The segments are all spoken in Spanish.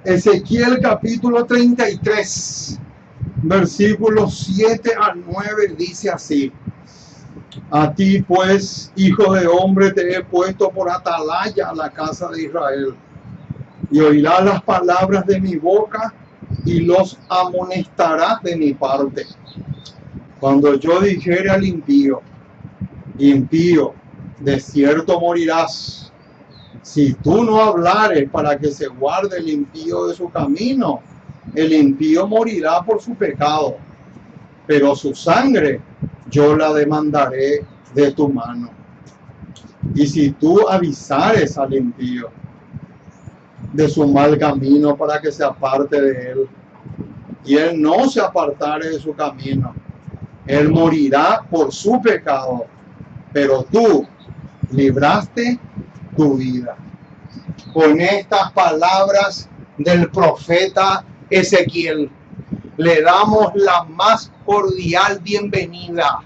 Ezequiel capítulo 33, versículos 7 al 9 dice así: a ti pues, hijo de hombre, te he puesto por atalaya a la casa de Israel, y oirás las palabras de mi boca y los amonestarás de mi parte. Cuando yo dijere al impío, impío, de cierto morirás, si tú no hablares para que se guarde el impío de su camino, el impío morirá por su pecado, pero su sangre yo la demandaré de tu mano. Y si tú avisares al impío de su mal camino para que se aparte de él, y él no se apartare de su camino, él morirá por su pecado, pero tú libraste tu vida. Con estas palabras del profeta Ezequiel, le damos la más cordial bienvenida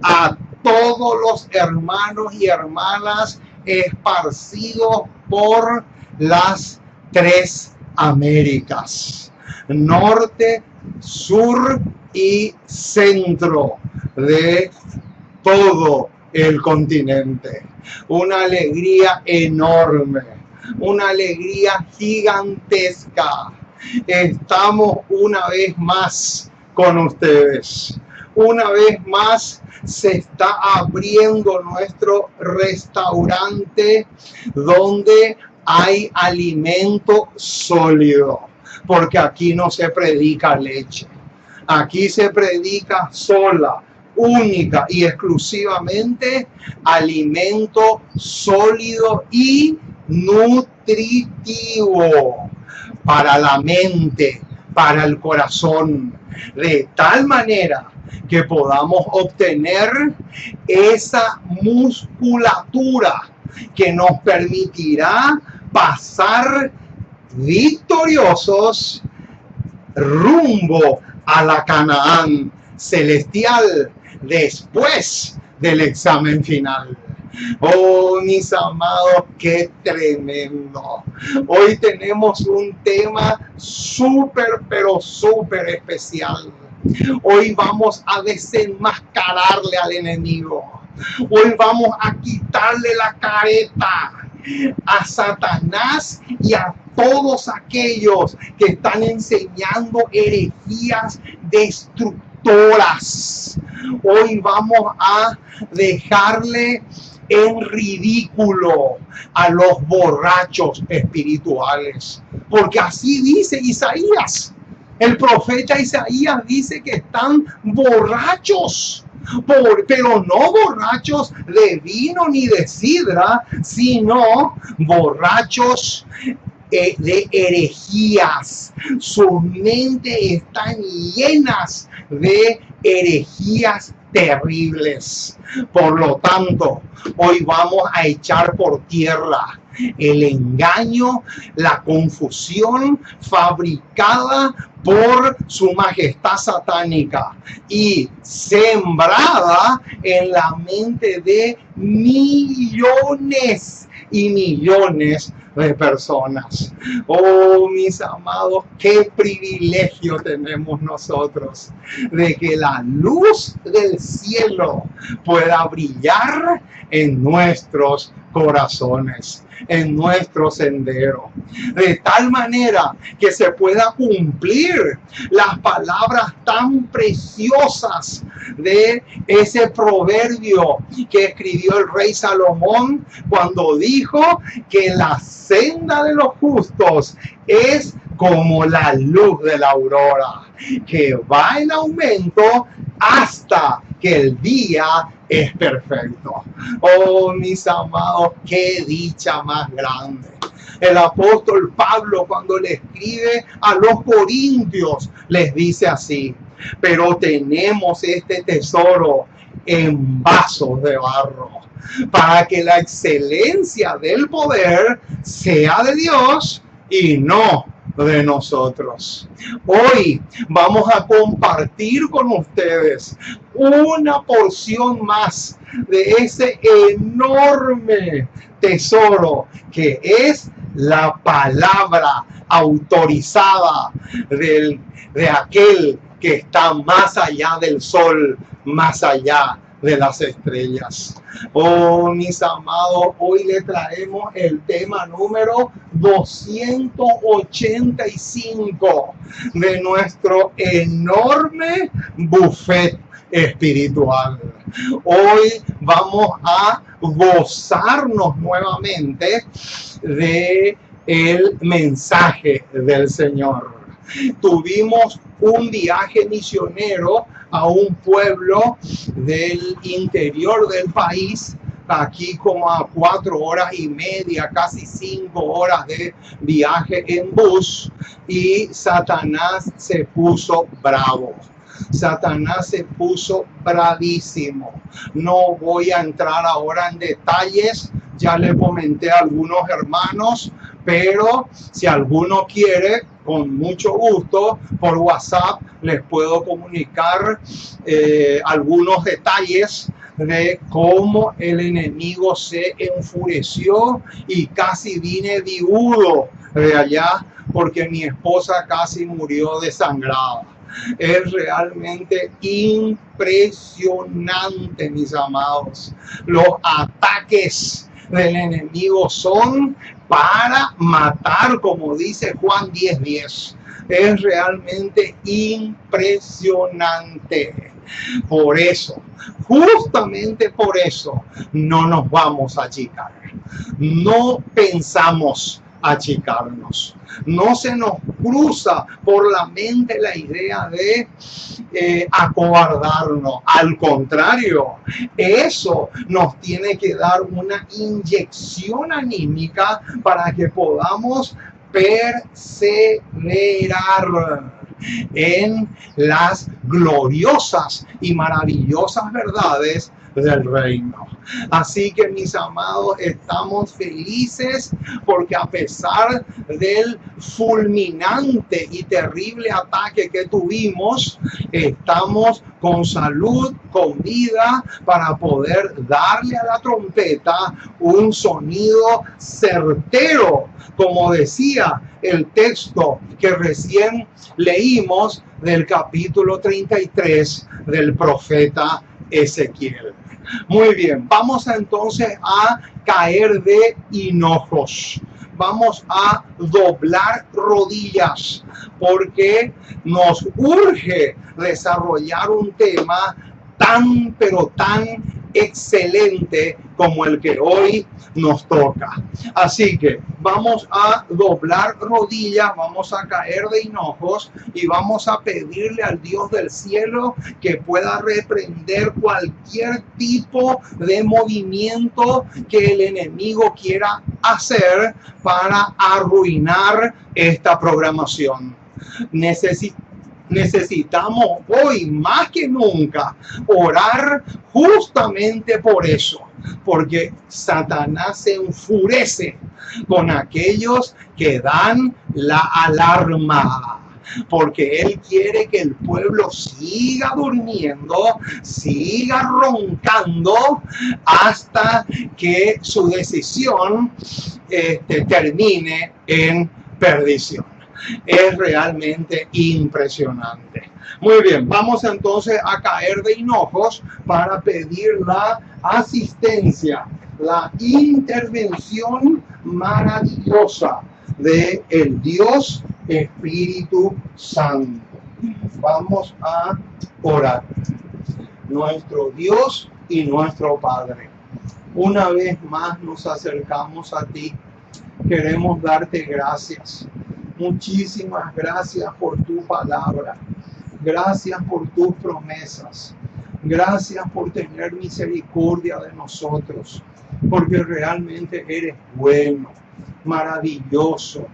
a todos los hermanos y hermanas esparcidos por las tres Américas, norte, sur y centro de todo el continente. Una alegría enorme, una alegría gigantesca. Estamos una vez más con ustedes. Una vez más se está abriendo nuestro restaurante donde hay alimento sólido, porque aquí no se predica leche. Aquí se predica sola, única y exclusivamente alimento sólido y nutritivo para la mente, para el corazón, de tal manera que podamos obtener esa musculatura que nos permitirá pasar victoriosos rumbo a la Canaán celestial después del examen final. Oh, mis amados, qué tremendo. Hoy tenemos un tema súper, pero súper especial. Hoy vamos a desenmascararle al enemigo. Hoy vamos a quitarle la careta a Satanás y a todos aquellos que están enseñando herejías destructoras. Hoy vamos a dejarle en ridículo a los borrachos espirituales, porque así dice Isaías. El profeta Isaías dice que están borrachos, pero no borrachos de vino ni de sidra, sino borrachos de herejías. Sus mentes están llenas de herejías terribles. Por lo tanto, hoy vamos a echar por tierra el engaño, la confusión fabricada por su majestad satánica y sembrada en la mente de millones y millones de personas. Oh, mis amados, qué privilegio tenemos nosotros de que la luz del cielo pueda brillar en nuestros corazones, en nuestro sendero, de tal manera que se pueda cumplir las palabras tan preciosas de ese proverbio que escribió el rey Salomón cuando dijo que la senda de los justos es como la luz de la aurora, que va en aumento hasta que el día es perfecto. Oh, mis amados, qué dicha más grande. El apóstol Pablo, cuando le escribe a los corintios, les dice así: pero tenemos este tesoro en vasos de barro, para que la excelencia del poder sea de Dios y no de nosotros. Hoy vamos a compartir con ustedes una porción más de ese enorme tesoro que es la palabra autorizada de aquel que está más allá del sol, más allá de las estrellas. Oh, mis amados, hoy le traemos el tema número 285 de nuestro enorme buffet espiritual. Hoy vamos a gozarnos nuevamente de el mensaje del Señor. Tuvimos un viaje misionero a un pueblo del interior del país, aquí como a 4 horas y media, casi 5 horas de viaje en bus, y Satanás se puso bravo. Satanás se puso bravísimo. No voy a entrar ahora en detalles, ya le comenté a algunos hermanos, pero si alguno quiere, con mucho gusto, por WhatsApp les puedo comunicar algunos detalles de cómo el enemigo se enfureció y casi vine viudo de allá porque mi esposa casi murió desangrada. Es realmente impresionante, mis amados. Los ataques del enemigo son para matar, como dice Juan 10:10. Es realmente impresionante. Por eso, justamente por eso, no nos vamos a achicar. No pensamos achicarnos. No se nos cruza por la mente la idea de acobardarnos. Al contrario, eso nos tiene que dar una inyección anímica para que podamos perseverar en las gloriosas y maravillosas verdades del reino. Así que, mis amados, estamos felices porque a pesar del fulminante y terrible ataque que tuvimos, estamos con salud, con vida, para poder darle a la trompeta un sonido certero, como decía el texto que recién leímos del capítulo 33 del profeta Ezequiel. Muy bien, vamos entonces a caer de hinojos. Vamos a doblar rodillas porque nos urge desarrollar un tema tan, pero tan excelente como el que hoy nos toca. Así que vamos a doblar rodillas, vamos a caer de hinojos y vamos a pedirle al Dios del cielo que pueda reprender cualquier tipo de movimiento que el enemigo quiera hacer para arruinar esta programación. Necesitamos hoy más que nunca orar justamente por eso, porque Satanás se enfurece con aquellos que dan la alarma, porque él quiere que el pueblo siga durmiendo, siga roncando hasta que su decisión termine en perdición. Es realmente impresionante. Muy bien, vamos entonces a caer de hinojos para pedir la asistencia, la intervención maravillosa de el Dios Espíritu Santo. Vamos a orar. Nuestro Dios y nuestro Padre, una vez más nos acercamos a ti. Queremos darte gracias. Muchísimas gracias por tu palabra. Gracias por tus promesas. Gracias por tener misericordia de nosotros. Porque realmente eres bueno, maravilloso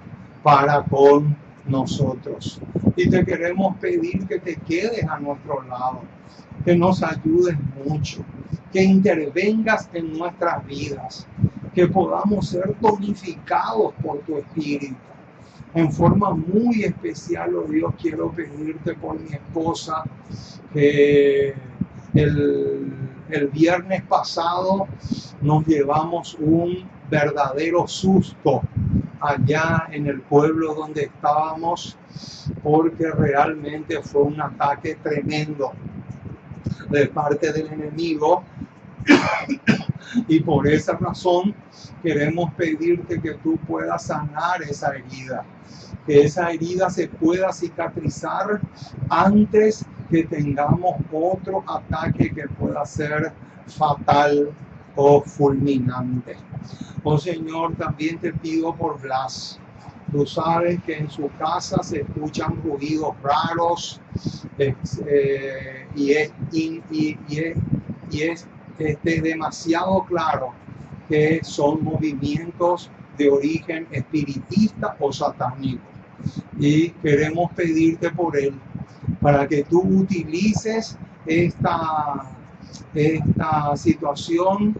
para con nosotros. Y te queremos pedir que te quedes a nuestro lado. Que nos ayudes mucho. Que intervengas en nuestras vidas. Que podamos ser tonificados por tu Espíritu. En forma muy especial, oh Dios, quiero pedirte por mi esposa, que el viernes pasado nos llevamos un verdadero susto allá en el pueblo donde estábamos, porque realmente fue un ataque tremendo de parte del enemigo, y por esa razón queremos pedirte que tú puedas sanar esa herida, que esa herida se pueda cicatrizar antes que tengamos otro ataque que pueda ser fatal o fulminante. Oh Señor, también te pido por Blas. Tú sabes que en su casa se escuchan ruidos raros, y es demasiado claro que son movimientos de origen espiritista o satánico. Y queremos pedirte por él, para que tú utilices esta situación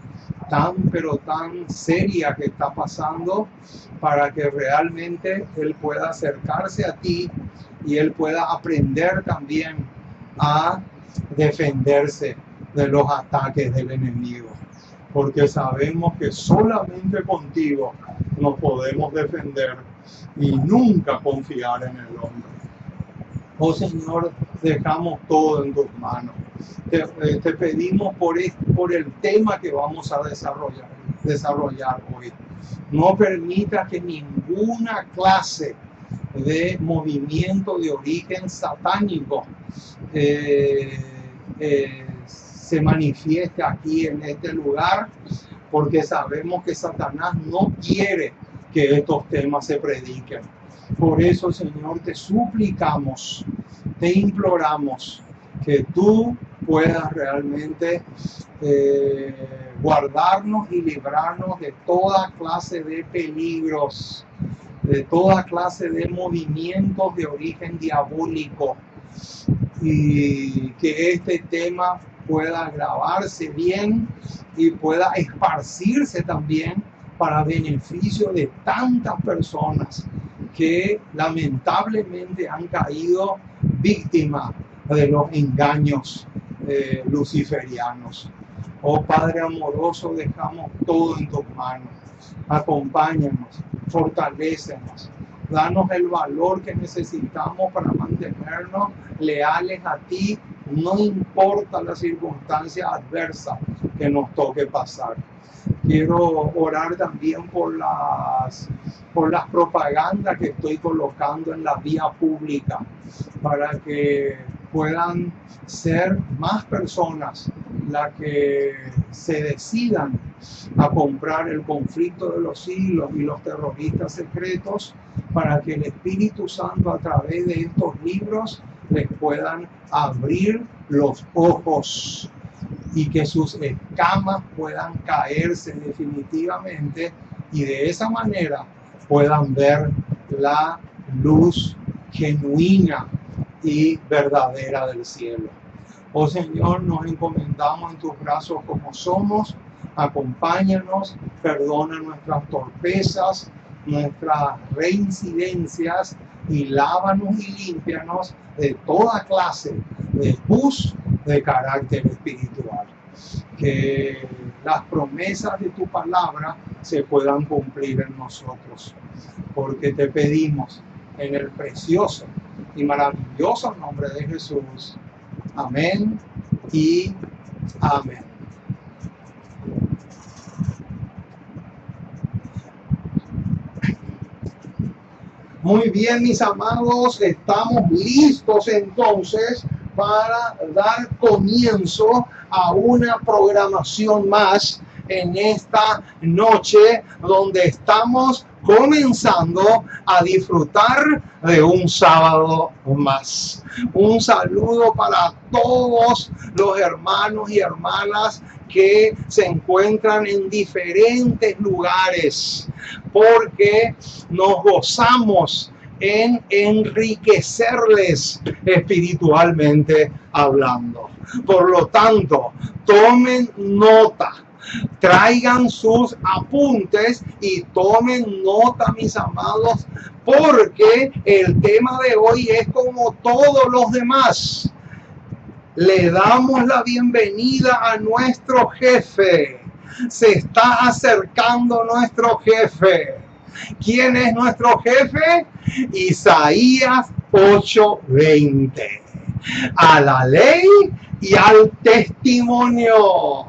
pero tan seria que está pasando, para que realmente él pueda acercarse a ti y él pueda aprender también a defenderse de los ataques del enemigo, porque sabemos que solamente contigo nos podemos defender y nunca confiar en el hombre. Oh Señor, dejamos todo en tus manos. Te pedimos por el tema que vamos a desarrollar hoy. No permita que ninguna clase de movimiento de origen satánico se manifieste aquí en este lugar, porque sabemos que Satanás no quiere que estos temas se prediquen. Por eso, Señor, te suplicamos, te imploramos que tú puedas realmente guardarnos y librarnos de toda clase de peligros, de toda clase de movimientos de origen diabólico, y que este tema pueda grabarse bien y pueda esparcirse también para beneficio de tantas personas que lamentablemente han caído víctimas de los engaños luciferianos. Oh Padre amoroso, dejamos todo en tus manos. Acompáñanos, fortalécenos, danos el valor que necesitamos para mantenernos leales a ti, no importa la circunstancia adversa que nos toque pasar. Quiero orar también por las propagandas que estoy colocando en la vía pública, para que puedan ser más personas las que se decidan a comprar el conflicto de los siglos y los terroristas secretos, para que el Espíritu Santo a través de estos libros les puedan abrir los ojos y que sus escamas puedan caerse definitivamente, y de esa manera puedan ver la luz genuina y verdadera del cielo. Oh Señor, nos encomendamos en tus brazos como somos. Acompáñanos, perdona nuestras torpezas, nuestras reincidencias, y lávanos y límpianos de toda clase de pus de carácter espiritual. Que las promesas de tu palabra se puedan cumplir en nosotros, porque te pedimos en el precioso y maravilloso nombre de Jesús. Amén y amén. Muy bien, mis amados, estamos listos entonces para dar comienzo a una programación más en esta noche, donde estamos comenzando a disfrutar de un sábado más. Un saludo para todos los hermanos y hermanas que se encuentran en diferentes lugares, porque nos gozamos en enriquecerles espiritualmente hablando. Por lo tanto, tomen nota, traigan sus apuntes y tomen nota, mis amados, porque el tema de hoy es como todos los demás. Le damos la bienvenida a nuestro jefe. Se está acercando nuestro jefe. ¿Quién es nuestro jefe? Isaías 8:20. A la ley y al testimonio.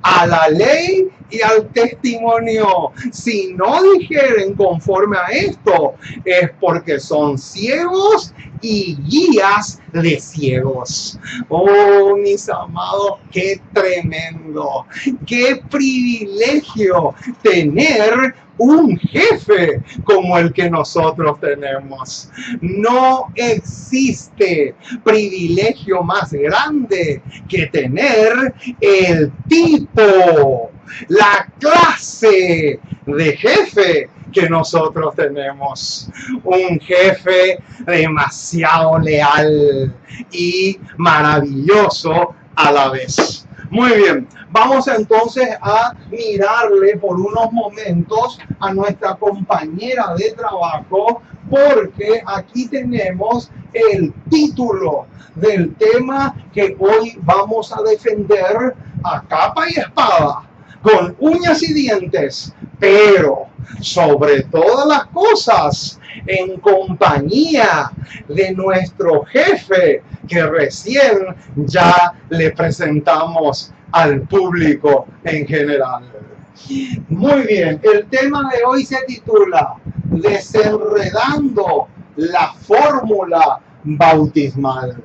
A la ley y al testimonio. Si no dijeren conforme a esto, es porque son ciegos y guías de ciegos. Oh, mis amados, qué tremendo, qué privilegio tener un jefe como el que nosotros tenemos. No existe privilegio más grande que tener el tipo, la clase de jefe que nosotros tenemos. Un jefe demasiado leal y maravilloso a la vez. Muy bien, vamos entonces a mirarle por unos momentos a nuestra compañera de trabajo, porque aquí tenemos el título del tema que hoy vamos a defender a capa y espada, con uñas y dientes, pero sobre todas las cosas en compañía de nuestro jefe, que recién ya le presentamos al público en general. Muy bien, el tema de hoy se titula Desenredando la fórmula bautismal.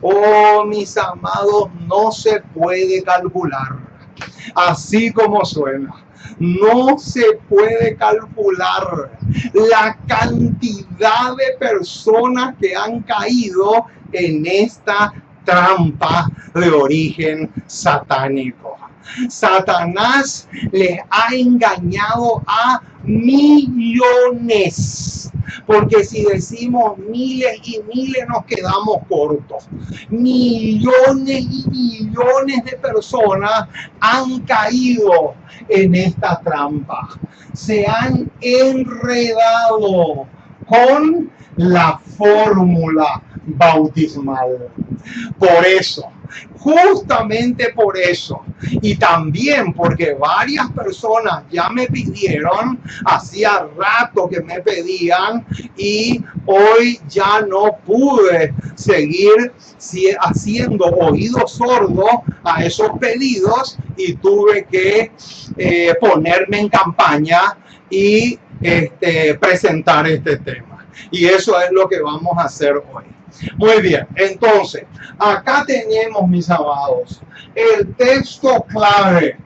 Oh, mis amados, no se puede calcular, así como suena. No se puede calcular la cantidad de personas que han caído en esta trampa de origen satánico. Satanás les ha engañado a millones, porque si decimos miles y miles nos quedamos cortos. Millones y millones de personas han caído en esta trampa, se han enredado con la fórmula bautismal. Por eso, justamente por eso, y también porque varias personas ya me pidieron, hacía rato que me pedían, y hoy ya no pude seguir haciendo oído sordo a esos pedidos y tuve que ponerme en campaña y presentar este tema. Y eso es lo que vamos a hacer hoy. Muy bien, entonces, acá tenemos, mis amados, el texto clave.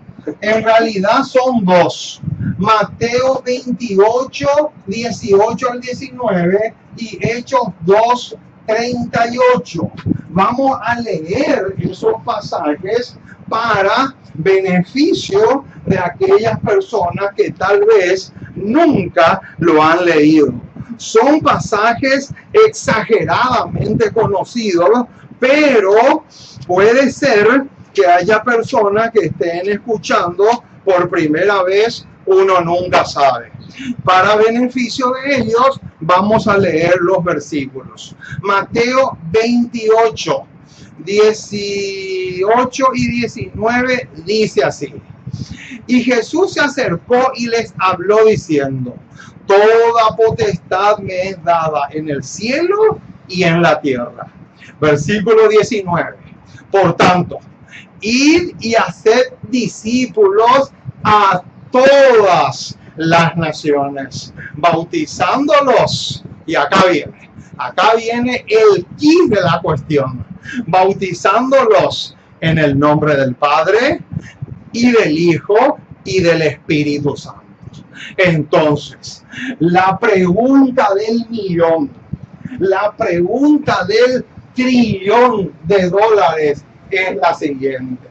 En realidad son dos. Mateo 28, 18 al 19 y Hechos 2, 38. Vamos a leer esos pasajes para beneficio de aquellas personas que tal vez nunca lo han leído. Son pasajes exageradamente conocidos, pero puede ser que haya personas que estén escuchando por primera vez, uno nunca sabe. Para beneficio de ellos, vamos a leer los versículos. Mateo 28, 18 y 19 dice así. Y Jesús se acercó y les habló diciendo: toda potestad me es dada en el cielo y en la tierra. Versículo 19. Por tanto, id y haced discípulos a todas las naciones, bautizándolos. Y acá viene el quid de la cuestión. Bautizándolos en el nombre del Padre y del Hijo y del Espíritu Santo. Entonces, la pregunta del millón, la pregunta del trillón de dólares es la siguiente: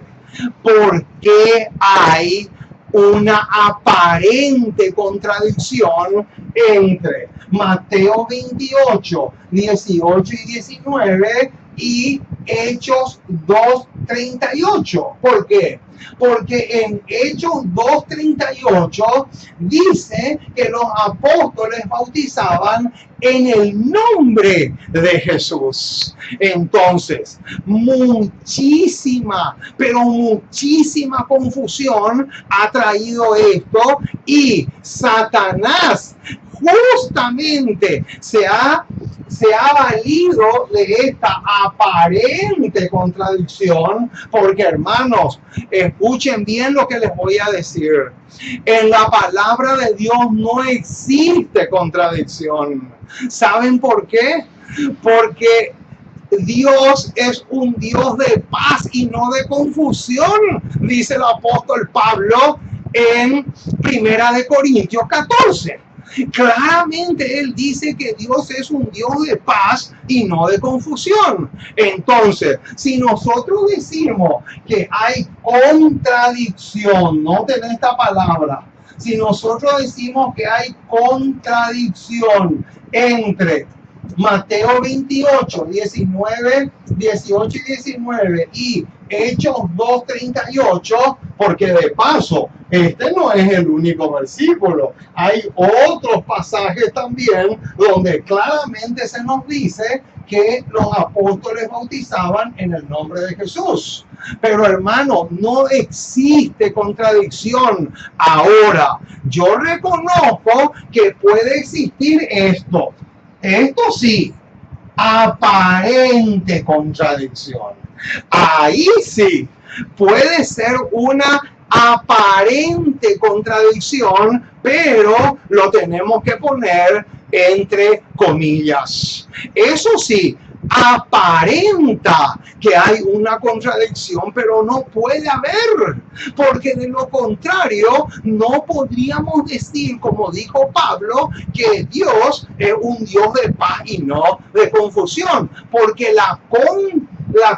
¿por qué hay una aparente contradicción entre Mateo 28, 18 y 19 y Hechos 2:38. ¿Por qué? Porque en Hechos 2:38 dice que los apóstoles bautizaban en el nombre de Jesús. Entonces, muchísima, pero muchísima confusión ha traído esto, y Satanás justamente se ha valido de esta aparente contradicción, porque, hermanos, escuchen bien lo que les voy a decir. En la palabra de Dios no existe contradicción. ¿Saben por qué? Porque Dios es un Dios de paz y no de confusión, dice el apóstol Pablo en 1 Corintios 14. Claramente él dice que Dios es un Dios de paz y no de confusión. Entonces, si nosotros decimos que hay contradicción, noten esta palabra, si nosotros decimos que hay contradicción entre Mateo 28, 19, 18 y 19 y Hechos 2:38, porque de paso, este no es el único versículo. Hay otros pasajes también donde claramente se nos dice que los apóstoles bautizaban en el nombre de Jesús. Pero, hermano, no existe contradicción. Ahora, yo reconozco que puede existir esto. Esto sí, aparente contradicción. Ahí sí puede ser una aparente contradicción, pero lo tenemos que poner entre comillas. Eso sí, aparenta que hay una contradicción, pero no puede haber, porque de lo contrario no podríamos decir, como dijo Pablo, que Dios es un Dios de paz y no de confusión, porque la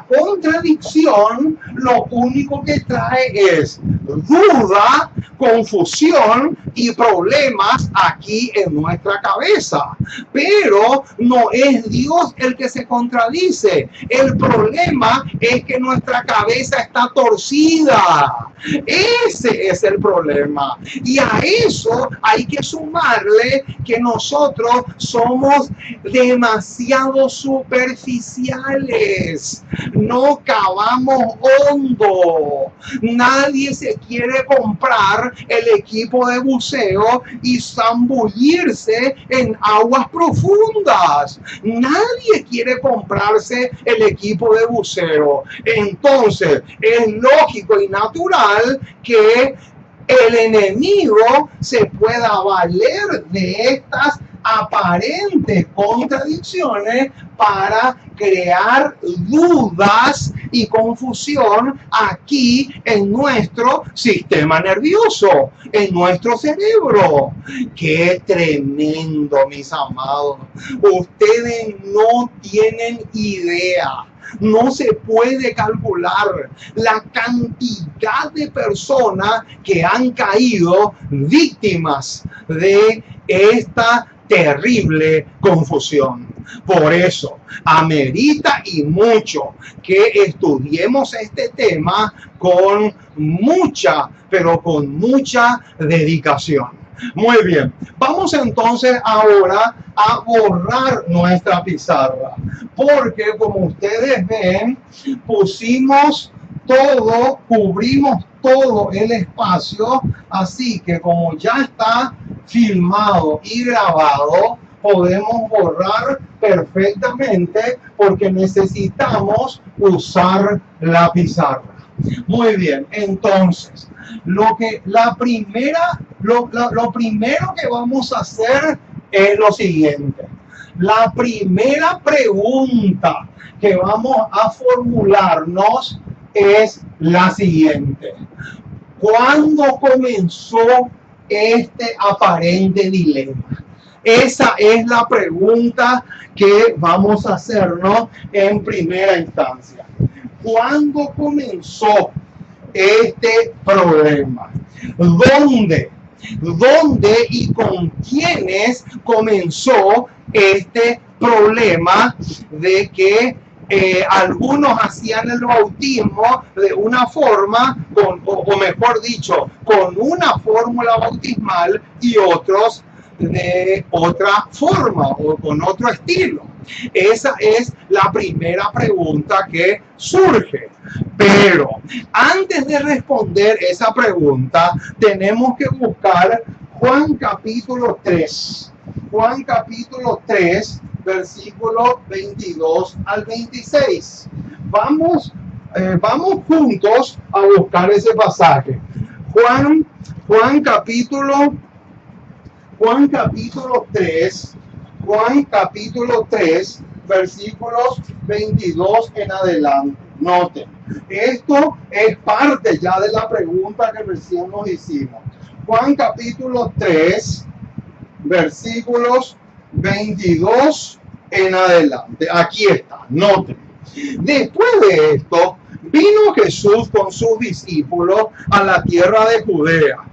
contradicción lo único que trae es duda, confusión y problemas aquí en nuestra cabeza. Pero no es Dios el que se contradice. El problema es que nuestra cabeza está torcida. Ese es el problema. Y a eso hay que sumarle que nosotros somos demasiado superficiales. No cavamos hondo. Nadie se quiere comprar el equipo de buceo y zambullirse en aguas profundas. Nadie quiere comprarse el equipo de buceo. Entonces, es lógico y natural que el enemigo se pueda valer de estas aparentes contradicciones para crear dudas y confusión aquí en nuestro sistema nervioso, en nuestro cerebro. ¡Qué tremendo, mis amados! Ustedes no tienen idea. No se puede calcular la cantidad de personas que han caído víctimas de esta terrible confusión. Por eso, amerita y mucho que estudiemos este tema con mucha, pero con mucha dedicación. Muy bien, vamos entonces ahora a borrar nuestra pizarra, porque como ustedes ven, pusimos todo, cubrimos todo el espacio, así que como ya está filmado y grabado, podemos borrar perfectamente porque necesitamos usar la pizarra. Muy bien, entonces, lo primero que vamos a hacer es lo siguiente. La primera pregunta que vamos a formularnos es la siguiente. ¿Cuándo comenzó este aparente dilema? Esa es la pregunta que vamos a hacernos en primera instancia. ¿Cuándo comenzó este problema? ¿Dónde y con quiénes comenzó este problema de que Algunos hacían el bautismo de una forma, o mejor dicho, con una fórmula bautismal y otros de otra forma o con otro estilo. Esa es la primera pregunta que surge. Pero antes de responder esa pregunta, tenemos que buscar Juan capítulo 3. Juan capítulo 3, versículo 22 al 26. Vamos juntos a buscar ese pasaje. Juan capítulo 3, versículos 22 en adelante. Noten, esto es parte ya de la pregunta que recién nos hicimos. Juan capítulo 3, versículos 22 en adelante. Aquí está, noten. Después de esto, vino Jesús con sus discípulos a la tierra de Judea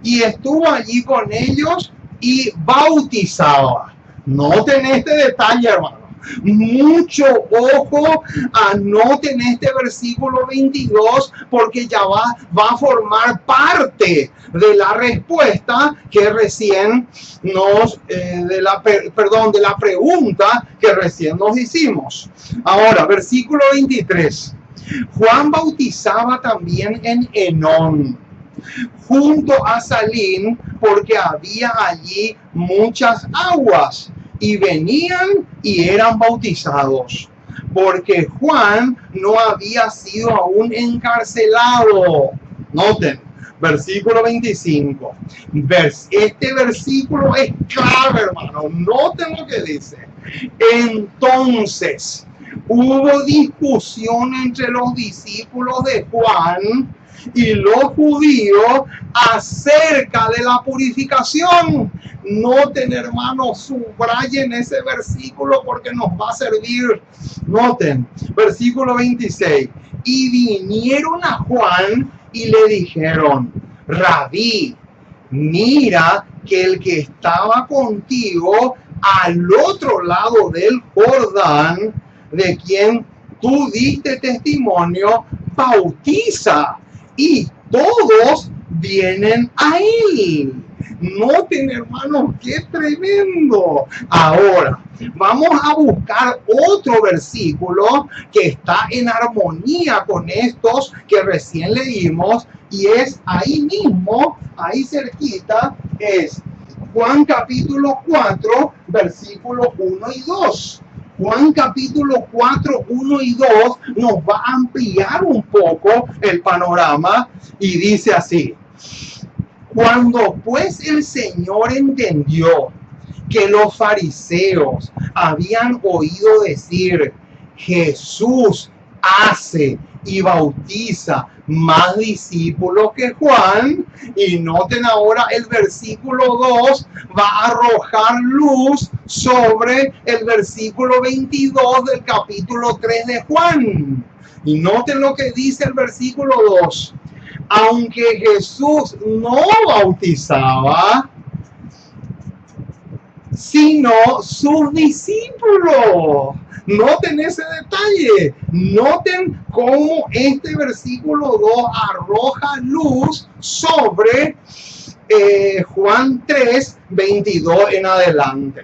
y estuvo allí con ellos y bautizaba. Noten este detalle, hermano. Mucho ojo, anoten este versículo 22 porque ya va a formar parte de la respuesta que recién de la pregunta que recién nos hicimos. Ahora, versículo 23. Juan bautizaba también en Enón, junto a Salim, porque había allí muchas aguas, y venían y eran bautizados, porque Juan no había sido aún encarcelado. Noten, versículo 25. Este versículo es clave, hermano. Noten lo que dice. Entonces hubo discusión entre los discípulos de Juan y los judíos acerca de la purificación. Noten, hermanos, subrayen ese versículo porque nos va a servir. Noten, versículo 26. Y vinieron a Juan y le dijeron: Rabí, mira que el que estaba contigo al otro lado del Jordán, de quien tú diste testimonio, bautiza, y todos vienen a él. Noten, hermanos, qué tremendo. Ahora, vamos a buscar otro versículo que está en armonía con estos que recién leímos, y es ahí mismo, ahí cerquita, es Juan capítulo 4, versículos 1 y 2. Juan capítulo 4, 1 y 2 nos va a ampliar un poco el panorama y dice así: cuando pues el Señor entendió que los fariseos habían oído decir: Jesús hace y bautiza más discípulos que Juan, y noten ahora el versículo 2 va a arrojar luz sobre el versículo 22 del capítulo 3 de Juan. Y noten lo que dice el versículo 2. Aunque Jesús no bautizaba, sino sus discípulos. Noten ese detalle. Noten cómo este versículo 2 arroja luz sobre Juan 3, 22 en adelante.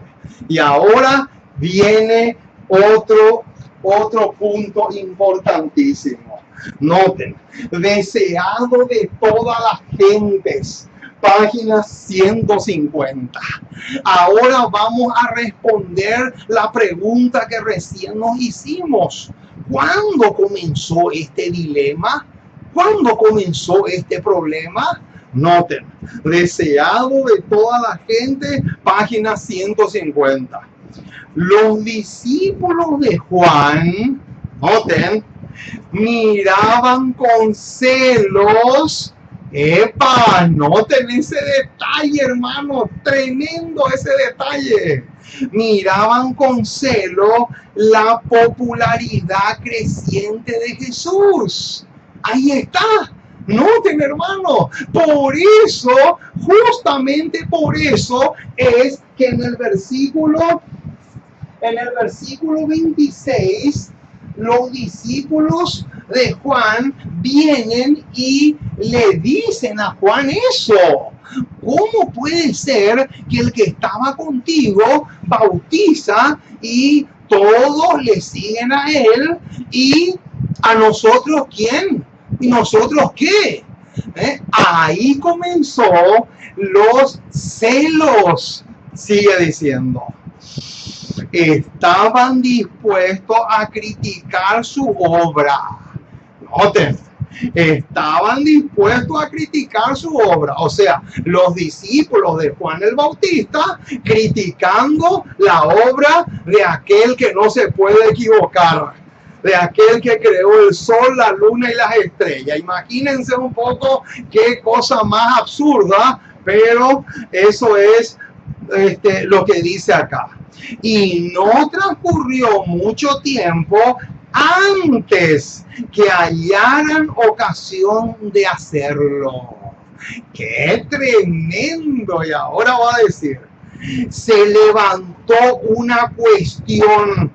Y ahora viene otro punto importantísimo. Noten, deseado de todas las gentes, página 150. Ahora vamos a responder la pregunta que recién nos hicimos. ¿Cuándo comenzó este dilema? ¿Cuándo comenzó este problema? Noten, deseado de toda la gente, página 150. Los discípulos de Juan, noten, miraban con celos. ¡Epa! Noten ese detalle, hermano, tremendo ese detalle. Miraban con celo la popularidad creciente de Jesús. Ahí está. Noten, hermano, por eso, justamente por eso es que en el versículo 26 los discípulos de Juan vienen y le dicen a Juan eso. ¿Cómo puede ser que el que estaba contigo bautiza y todos le siguen a él y a nosotros quién? ¿Y nosotros qué? Ahí comenzó los celos, sigue diciendo. Estaban dispuestos a criticar su obra. Noten, estaban dispuestos a criticar su obra. O sea, los discípulos de Juan el Bautista criticando la obra de aquel que no se puede equivocar, de aquel que creó el sol, la luna y las estrellas. Imagínense un poco qué cosa más absurda, pero eso es lo que dice acá. Y no transcurrió mucho tiempo antes que hallaran ocasión de hacerlo. ¡Qué tremendo! Y ahora va a decir, se levantó una cuestión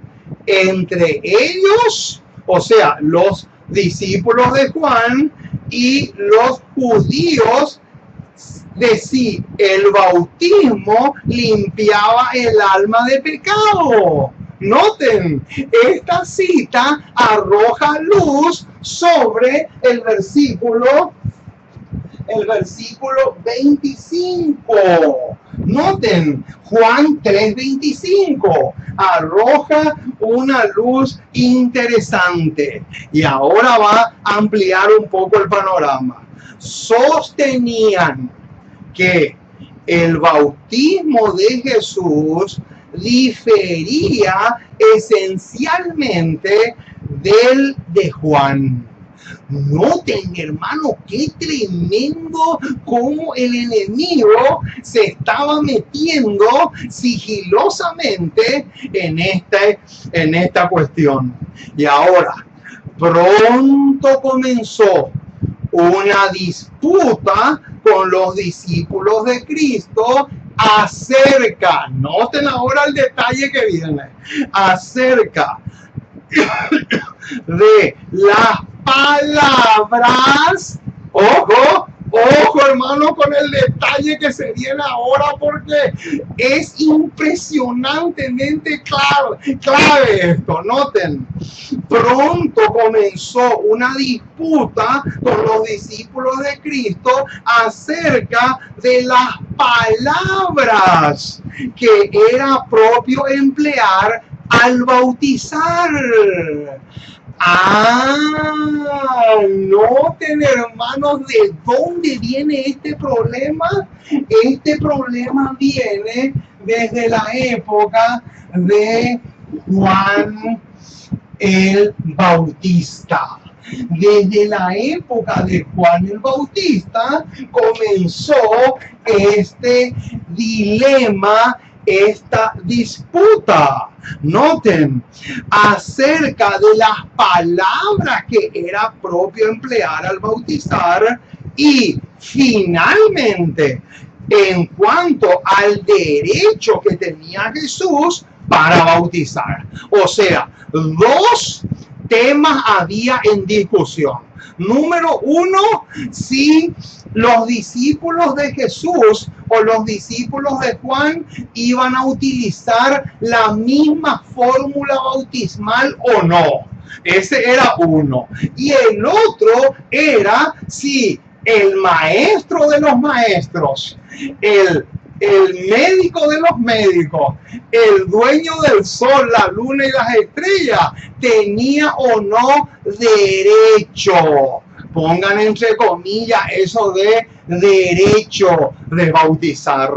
entre ellos, o sea, los discípulos de Juan y los judíos, de si el bautismo limpiaba el alma de pecado. Noten, esta cita arroja luz sobre el versículo 25. Noten, Juan 3:25 arroja una luz interesante. Y ahora va a ampliar un poco el panorama. Sostenían que el bautismo de Jesús difería esencialmente del de Juan. Noten, hermano, qué tremendo cómo el enemigo se estaba metiendo sigilosamente en esta cuestión. Y ahora, pronto comenzó una disputa con los discípulos de Cristo acerca, noten ahora el detalle que viene, acerca de las palabras. Ojo hermano con el detalle que se viene ahora, porque es impresionantemente clave esto. Noten, pronto comenzó una disputa con los discípulos de Cristo acerca de las palabras que era propio emplear al bautizar. Noten, hermanos, ¿de dónde viene este problema? Este problema viene desde la época de Juan el Bautista. Desde la época de Juan el Bautista comenzó este dilema, esta disputa. Noten, acerca de las palabras que era propio emplear al bautizar y finalmente en cuanto al derecho que tenía Jesús para bautizar. O sea, dos temas había en discusión. Número uno, si los discípulos de Jesús o los discípulos de Juan iban a utilizar la misma fórmula bautismal o no. Ese era uno. Y el otro era si el maestro de los maestros, el médico de los médicos, el dueño del sol, la luna y las estrellas, tenía o no derecho, pongan entre comillas eso de derecho de bautizar.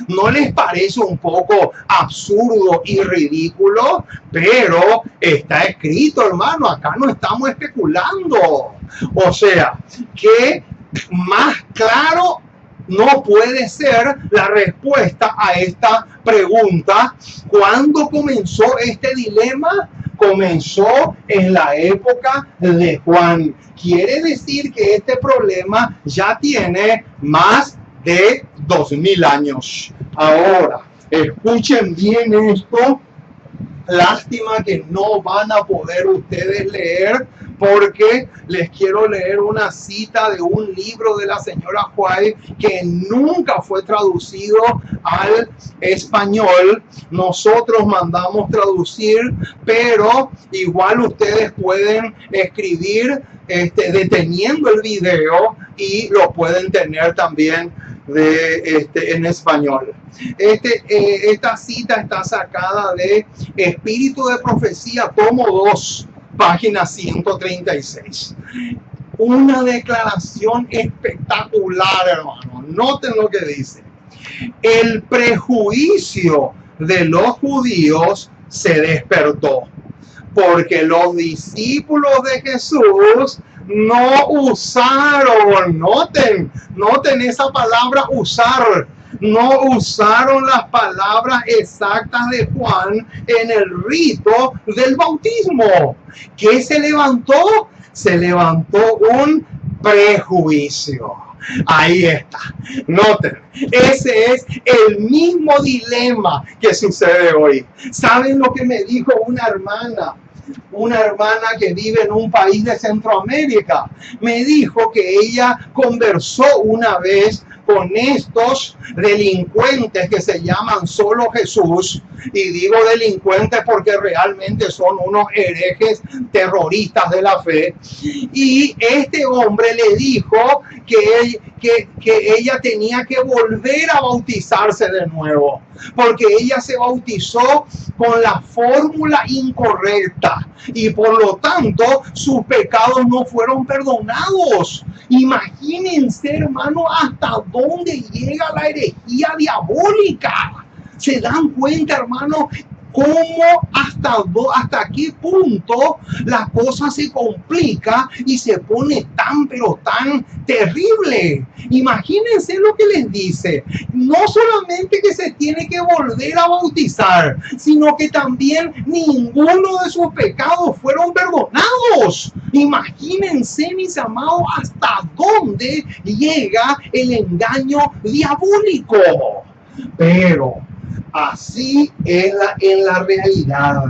¿No les parece un poco absurdo y ridículo? Pero está escrito, hermano, acá no estamos especulando. O sea, que más claro no puede ser la respuesta a esta pregunta. ¿Cuándo comenzó este dilema? Comenzó en la época de Juan. Quiere decir que este problema ya tiene más de 2000 años. Ahora, escuchen bien esto, Lástima que no van a poder ustedes leer, porque les quiero leer una cita de un libro de la señora White que nunca fue traducido al español. Nosotros mandamos traducir, pero igual ustedes pueden escribir deteniendo el video y lo pueden tener también en español. Esta cita está sacada de Espíritu de Profecía, tomo 2, página 136. Una declaración espectacular, hermano. Noten lo que dice. El prejuicio de los judíos se despertó, porque los discípulos de Jesús no usaron, noten esa palabra usar, no usaron las palabras exactas de Juan en el rito del bautismo. ¿Qué se levantó? Se levantó un prejuicio. Ahí está. Noten, ese es el mismo dilema que sucede hoy. ¿Saben lo que me dijo una hermana? Una hermana que vive en un país de Centroamérica. Me dijo que ella conversó una vez con estos delincuentes que se llaman Solo Jesús, y digo delincuentes porque realmente son unos herejes terroristas de la fe, y este hombre le dijo que ella tenía que volver a bautizarse de nuevo, porque ella se bautizó con la fórmula incorrecta y por lo tanto sus pecados no fueron perdonados. Imagínense, hermano, hasta dónde llega la herejía diabólica. ¿Se dan cuenta, hermano, cómo hasta qué punto la cosa se complica y se pone tan pero tan terrible? Imagínense lo que les dice. No solamente que se tiene que volver a bautizar, sino que también ninguno de sus pecados fueron perdonados. Imagínense, mis amados, hasta dónde llega el engaño diabólico. Pero así es en la realidad.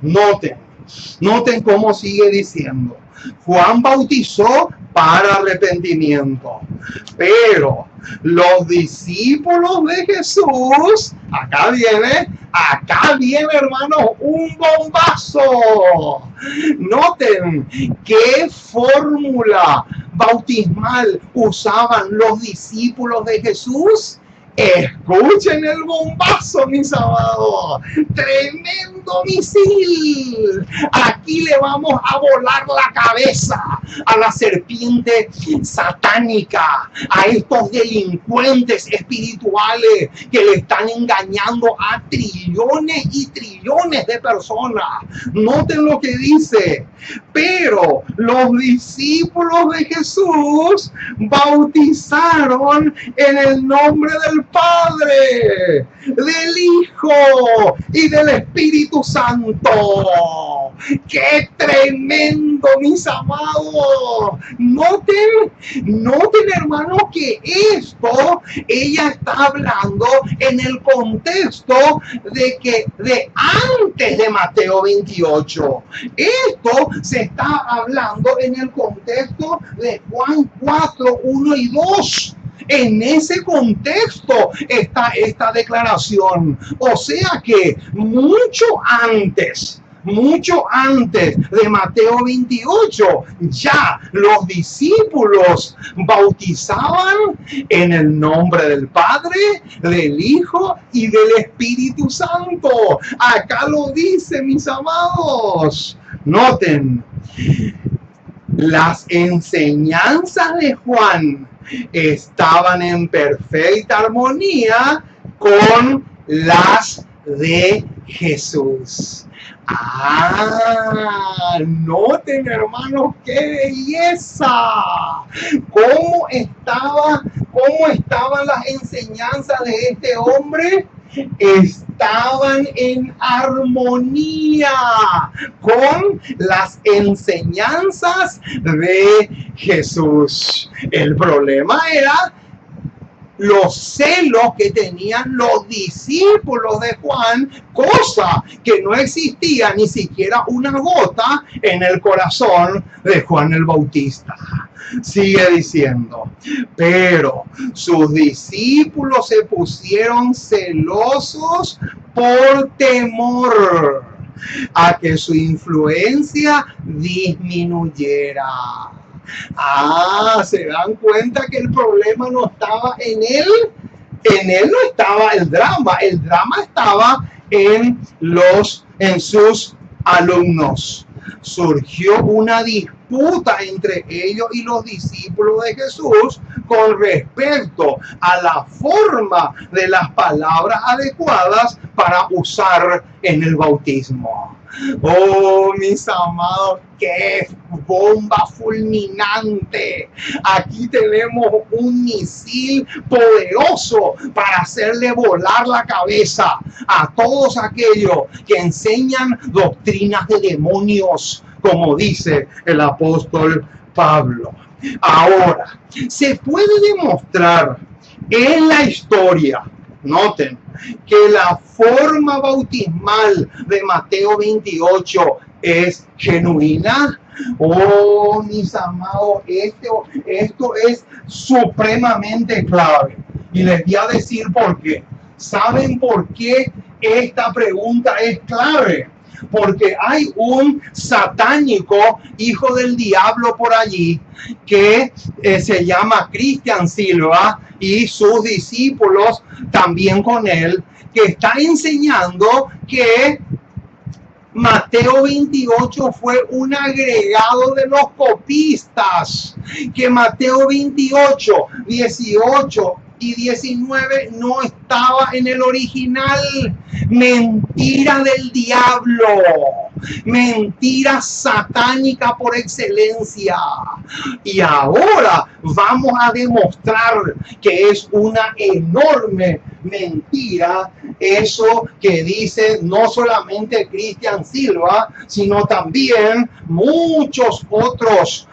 Noten cómo sigue diciendo. Juan bautizó para arrepentimiento, pero los discípulos de Jesús, acá viene, hermano, un bombazo. Noten qué fórmula bautismal usaban los discípulos de Jesús. Escuchen el bombazo, mis amados. Tremendo misil. Aquí le vamos a volar la cabeza a la serpiente satánica, a estos delincuentes espirituales que le están engañando a trillones y trillones de personas. Noten lo que dice. Pero los discípulos de Jesús bautizaron en el nombre del Padre, del Hijo y del Espíritu Santo. ¡Qué tremendo, mis amados! Noten, hermanos, que ella está hablando en el contexto de antes de Mateo 28. Esto se está hablando en el contexto de Juan 4, 1 y 2. En ese contexto está esta declaración. O sea que mucho antes de Mateo 28, ya los discípulos bautizaban en el nombre del Padre, del Hijo y del Espíritu Santo. Acá lo dice, mis amados. Noten, las enseñanzas de Juan estaban en perfecta armonía con las de Jesús. Noten, hermanos, qué belleza. ¿Cómo estaban las enseñanzas de este hombre? Estaban en armonía con las enseñanzas de Jesús. El problema era los celos que tenían los discípulos de Juan, cosa que no existía ni siquiera una gota en el corazón de Juan el Bautista. Sigue diciendo, pero sus discípulos se pusieron celosos por temor a que su influencia disminuyera. Se dan cuenta que el problema no estaba en él no estaba el drama estaba en sus alumnos. Surgió una disputa entre ellos y los discípulos de Jesús con respecto a la forma de las palabras adecuadas para usar en el bautismo. Oh, mis amados, qué bomba fulminante. Aquí tenemos un misil poderoso para hacerle volar la cabeza a todos aquellos que enseñan doctrinas de demonios, como dice el apóstol Pablo. Ahora, se puede demostrar en la historia, noten, que la forma bautismal de Mateo 28 es genuina. Oh, mis amados, esto es supremamente clave. Y les voy a decir por qué. ¿Saben por qué esta pregunta es clave? Porque hay un satánico hijo del diablo por allí que se llama Cristian Silva y sus discípulos también con él, que está enseñando que Mateo 28 fue un agregado de los copistas, que Mateo 28, 18 y 19 no estaba en el original. Mentira del diablo, mentira satánica por excelencia. Y ahora vamos a demostrar que es una enorme mentira eso que dice no solamente Cristian Silva, sino también muchos otros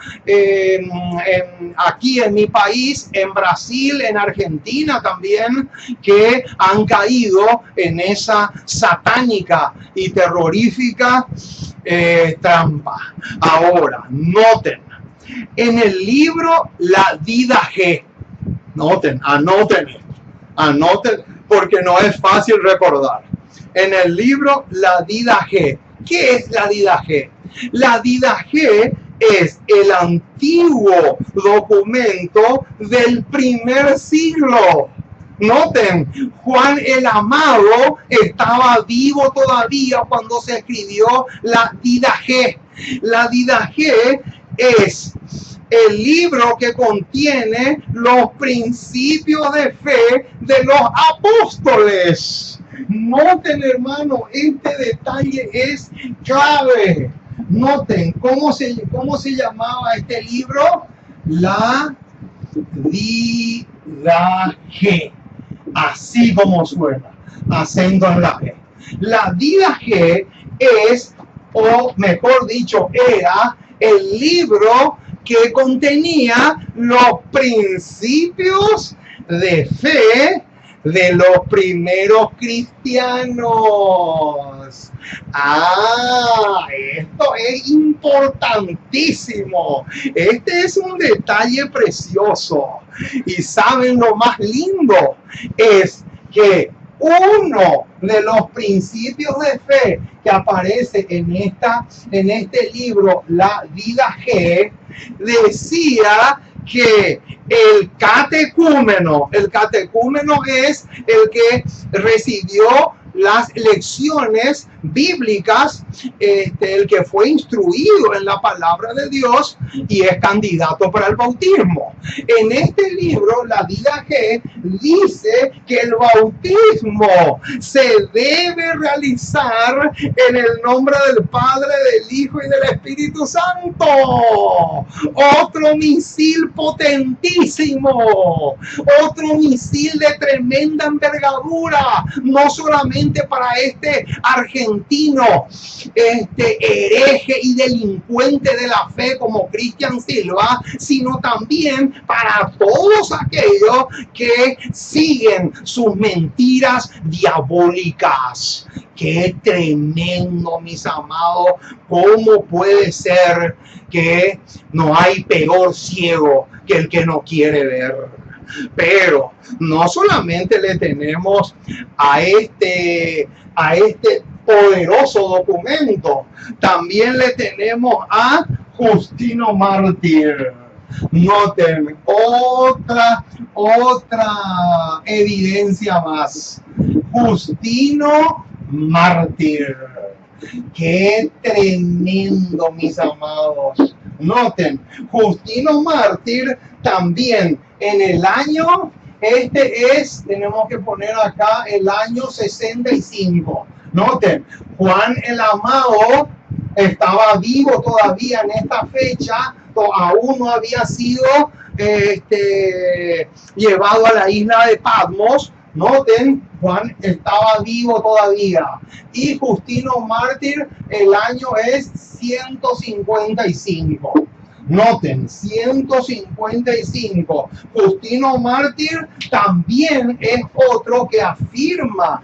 aquí en mi país, en Brasil, en Argentina también, que han caído en esa satánica y terrorífica trampa. Ahora, noten, en el libro La Didache, anoten, porque no es fácil recordar. En el libro La Didache, ¿qué es la Didache? La Didache es el antiguo documento del primer siglo. Noten, Juan el Amado estaba vivo todavía cuando se escribió la Didache. La Didache es el libro que contiene los principios de fe de los apóstoles. Noten, hermano, este detalle es clave. Noten, ¿cómo se llamaba este libro? La Didache. Así como suena, acento en la G. La Didache es, o mejor dicho, era el libro que contenía los principios de fe de los primeros cristianos. Esto es importantísimo. Este es un detalle precioso. Y saben, lo más lindo es que uno de los principios de fe que aparece en este libro, La Didache, decía que el catecúmeno es el que recibió las lecciones bíblicas, el que fue instruido en la palabra de Dios y es candidato para el bautismo. En este libro, La Didache dice que el bautismo se debe realizar en el nombre del Padre, del Hijo y del Espíritu Santo. Otro misil potentísimo, otro misil de tremenda envergadura, no solamente para este argentino argentino hereje y delincuente de la fe como Cristian Silva, sino también para todos aquellos que siguen sus mentiras diabólicas. Qué tremendo, mis amados. ¿Cómo puede ser que no hay peor ciego que el que no quiere ver? Pero no solamente le tenemos a este poderoso documento, también le tenemos a Justino Mártir. Noten otra evidencia más. Justino Mártir. Qué tremendo, mis amados. Noten, Justino Mártir también en el año, tenemos que poner acá el año 65. Noten, Juan el Amado estaba vivo todavía en esta fecha, aún no había sido llevado a la isla de Patmos. Noten, Juan estaba vivo todavía. Y Justino Mártir, el año es 155. Noten, 155. Justino Mártir también es otro que afirma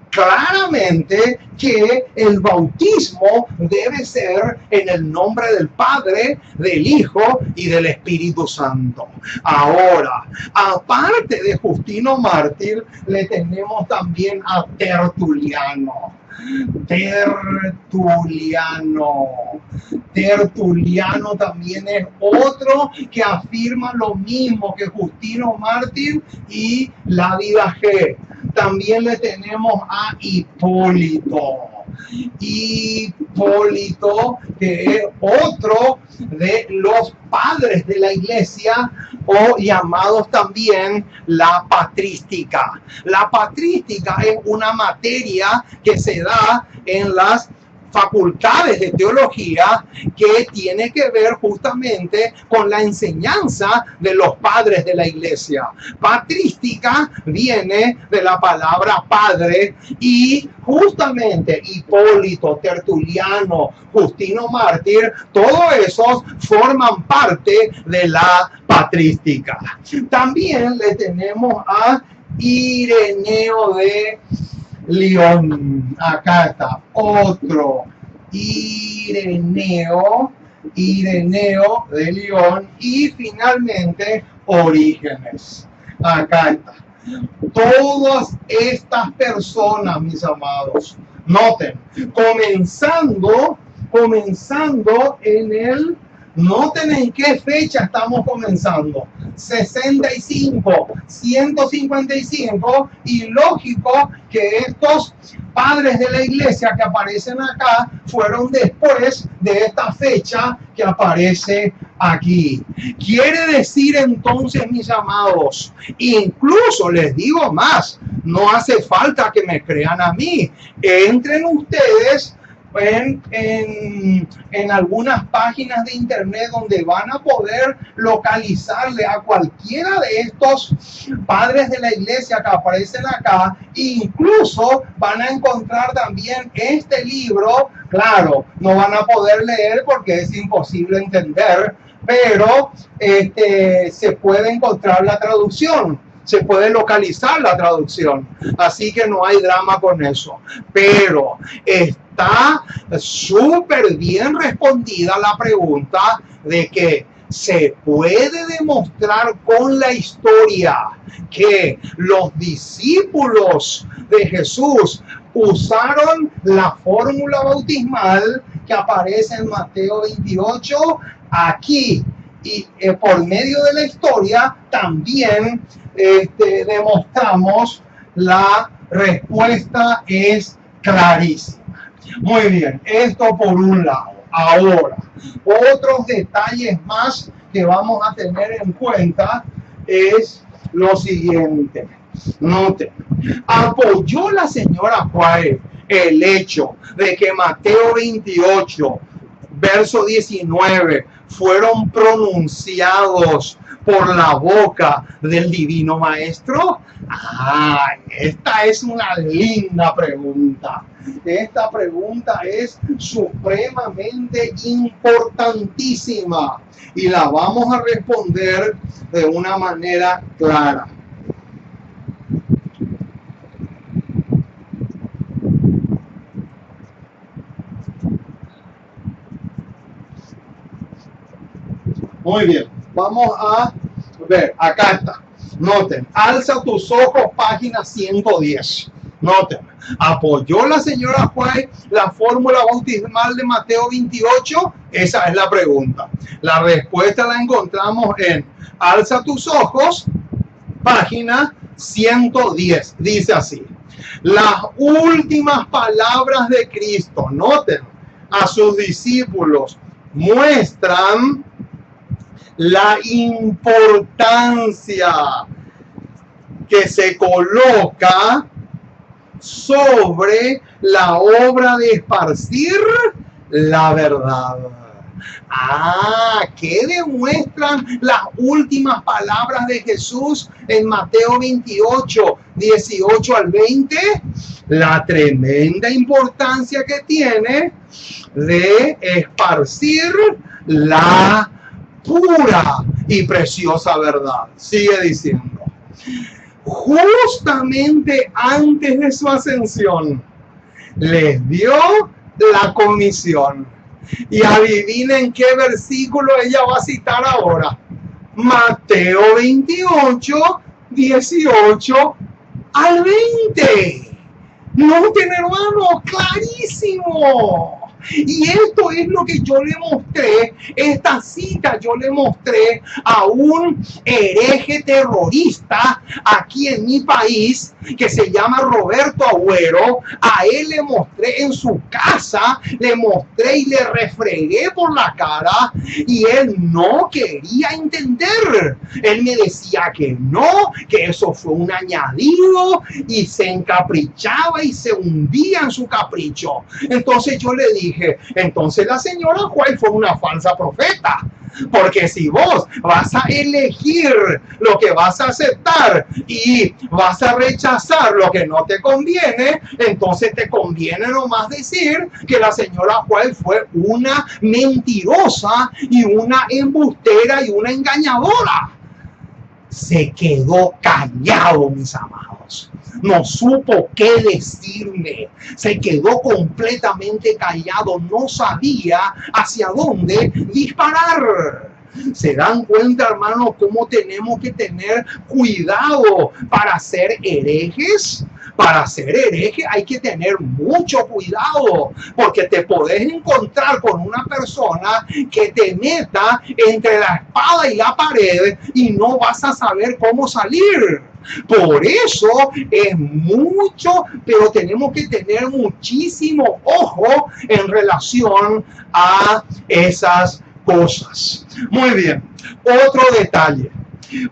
claramente que el bautismo debe ser en el nombre del Padre, del Hijo y del Espíritu Santo. Ahora, aparte de Justino Mártir, le tenemos también a Tertuliano. Tertuliano también es otro que afirma lo mismo que Justino Mártir y la vida G. También le tenemos a Hipólito, que es otro de los padres de la iglesia, o llamados también la patrística. La patrística es una materia que se da en las facultades de teología que tiene que ver justamente con la enseñanza de los padres de la iglesia. Patrística viene de la palabra padre, y justamente Hipólito, Tertuliano, Justino Mártir, todos esos forman parte de la patrística. También le tenemos a Ireneo de León. Acá está otro Ireneo de León. Y finalmente Orígenes. Acá está. Todas estas personas, mis amados, noten, comenzando noten en qué fecha estamos comenzando. 65, 155, y lógico que estos padres de la iglesia que aparecen acá fueron después de esta fecha que aparece aquí. Quiere decir entonces, mis amados, incluso les digo más, no hace falta que me crean a mí. Entren ustedes en algunas páginas de internet donde van a poder localizarle a cualquiera de estos padres de la iglesia que aparecen acá. Incluso van a encontrar también este libro. Claro, no van a poder leer porque es imposible entender, pero se puede encontrar la traducción, se puede localizar la traducción, así que no hay drama con eso. Pero está súper bien respondida la pregunta de que se puede demostrar con la historia que los discípulos de Jesús usaron la fórmula bautismal que aparece en Mateo 28 aquí, y por medio de la historia también demostramos. La respuesta es clarísima. Muy bien, esto por un lado. Ahora, otros detalles más que vamos a tener en cuenta es lo siguiente. Noten, apoyó la señora Juárez el hecho de que Mateo 28, verso 19, fueron pronunciados por la boca del divino maestro? Esta es una linda pregunta. Esta pregunta es supremamente importantísima y la vamos a responder de una manera clara. Muy bien, vamos a ver, acá está. Noten, alza tus ojos, página 110. Noten, ¿apoyó la señora White la fórmula bautismal de Mateo 28? Esa es la pregunta. La respuesta la encontramos en alza tus ojos, página 110. Dice así: las últimas palabras de Cristo, noten, a sus discípulos muestran la importancia que se coloca sobre la obra de esparcir la verdad. ¿Qué demuestran las últimas palabras de Jesús en Mateo 28, 18 al 20? La tremenda importancia que tiene de esparcir la pura y preciosa verdad. Sigue diciendo: justamente antes de su ascensión les dio la comisión. Y adivinen qué versículo ella va a citar ahora. Mateo 28, 18 al 20. Noten, hermano, clarísimo. Y esto es lo que yo le mostré, esta cita yo le mostré a un hereje terrorista aquí en mi país que se llama Roberto Agüero. A él le mostré en su casa, le mostré y le refregué por la cara y él no quería entender. Él me decía que no, que eso fue un añadido y se encaprichaba y se hundía en su capricho. Entonces yo le dije, entonces la señora White fue una falsa profeta, porque si vos vas a elegir lo que vas a aceptar y vas a rechazar lo que no te conviene, entonces te conviene nomás decir que la señora White fue una mentirosa y una embustera y una engañadora. Se quedó callado, mis amados. No supo qué decirme. Se quedó completamente callado. No sabía hacia dónde disparar. ¿Se dan cuenta, hermanos, cómo tenemos que tener cuidado para ser herejes? Para ser hereje hay que tener mucho cuidado, porque te podés encontrar con una persona que te meta entre la espada y la pared y no vas a saber cómo salir. Por eso es mucho, pero tenemos que tener muchísimo ojo en relación a esas cosas. Muy bien, otro detalle.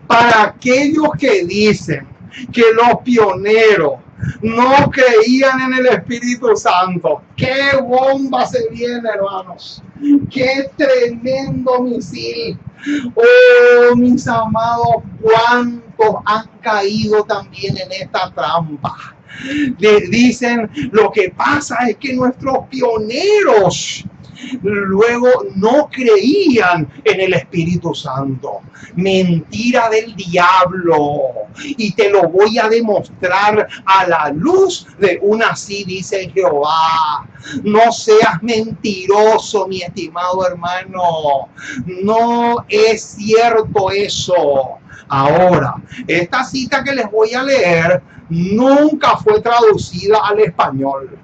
Para aquellos que dicen que los pioneros no creían en el Espíritu Santo, ¡qué bomba se viene, hermanos! ¡Qué tremendo misil! ¡Oh, mis amados! ¿Cuántos han caído también en esta trampa? Le dicen, lo que pasa es que nuestros pioneros luego no creían en el Espíritu Santo. Mentira del diablo. Y te lo voy a demostrar a la luz de una así dice Jehová. No seas mentiroso, mi estimado hermano. No es cierto eso. Ahora, esta cita que les voy a leer nunca fue traducida al español.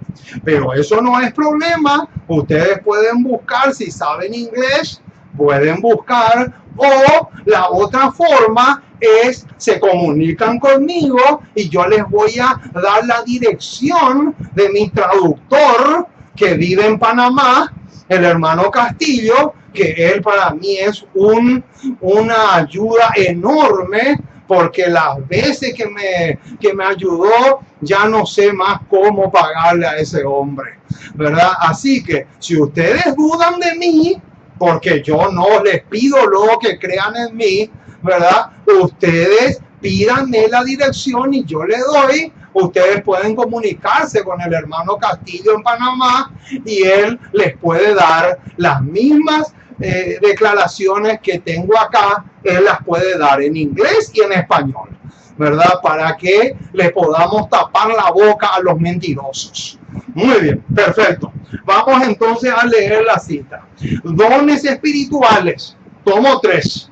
Pero eso no es problema. Ustedes pueden buscar, si saben inglés, pueden buscar. O la otra forma es, se comunican conmigo y yo les voy a dar la dirección de mi traductor que vive en Panamá, el hermano Castillo, que él para mí es una ayuda enorme, porque las veces que me ayudó, ya no sé más cómo pagarle a ese hombre, ¿verdad? Así que si ustedes dudan de mí, porque yo no les pido luego que crean en mí, ¿verdad? Ustedes pídanme la dirección y yo le doy. Ustedes pueden comunicarse con el hermano Castillo en Panamá y él les puede dar las mismas declaraciones que tengo acá. Él las puede dar en inglés y en español, ¿verdad? Para que le podamos tapar la boca a los mentirosos. Muy bien, perfecto. Vamos entonces a leer la cita. Dones espirituales, tomo 3,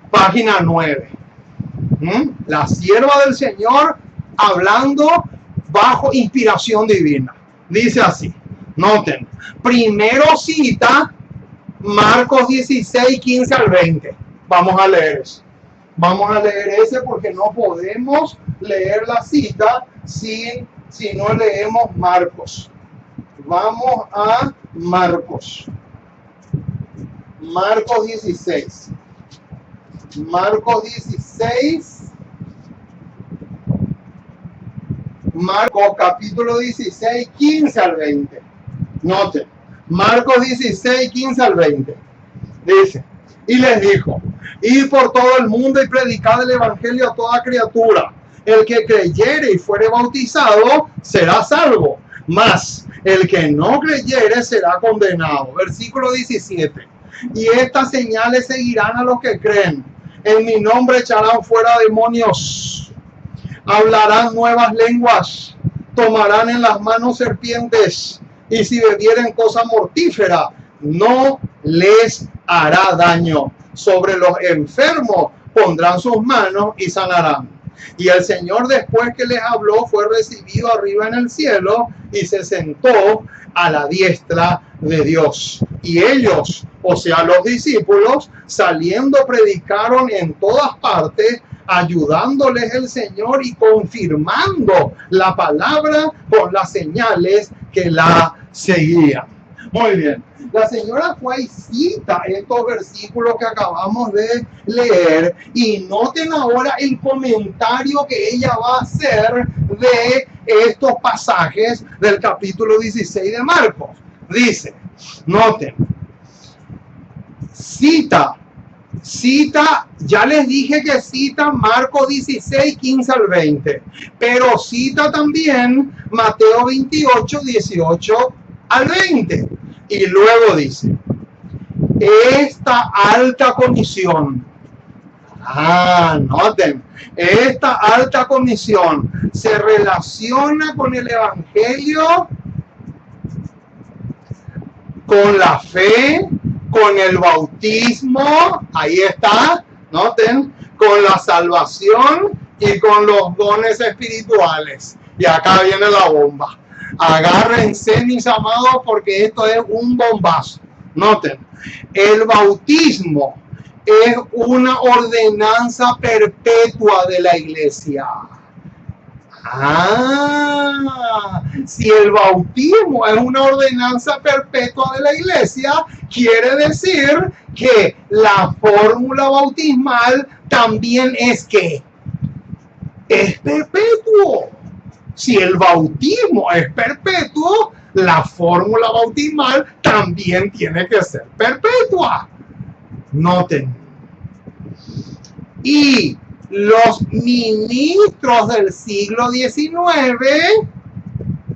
página 9. La sierva del Señor hablando bajo inspiración divina. Dice así, noten, primero cita Marcos 16, 15 al 20. Vamos a leer eso. Vamos a leer ese porque no podemos leer la cita si no leemos Marcos. Vamos a Marcos. Marcos 16. Marcos 16. Marcos capítulo 16, 15 al 20. Noten, Marcos 16, 15 al 20. Dice, y les dijo, id por todo el mundo y predicad el evangelio a toda criatura. El que creyere y fuere bautizado será salvo, mas el que no creyere será condenado. Versículo 17. Y estas señales seguirán a los que creen. En mi nombre echarán fuera demonios, hablarán nuevas lenguas, tomarán en las manos serpientes, y si bebieren cosa mortífera, no les hará daño. Sobre los enfermos pondrán sus manos y sanarán. Y el Señor, después que les habló, fue recibido arriba en el cielo y se sentó a la diestra de Dios. Y ellos, o sea, los discípulos, saliendo predicaron en todas partes, ayudándoles el Señor y confirmando la palabra con las señales que la seguían. Muy bien. La señora fue y cita estos versículos que acabamos de leer y noten ahora el comentario que ella va a hacer de estos pasajes del capítulo 16 de Marcos. Dice, noten, cita, ya les dije que cita Marcos 16, 15 al 20, pero cita también Mateo 28, 18 al 20. Y luego dice, esta alta comisión, noten, esta alta comisión se relaciona con el evangelio, con la fe, con el bautismo, ahí está, noten, con la salvación y con los dones espirituales. Y acá viene la bomba. Agárrense, mis amados, porque esto es un bombazo. Noten, el bautismo es una ordenanza perpetua de la iglesia. Si el bautismo es una ordenanza perpetua de la iglesia, quiere decir que la fórmula bautismal también es perpetuo. Si el bautismo es perpetuo, la fórmula bautismal también tiene que ser perpetua. Noten. Y los ministros del siglo XIX,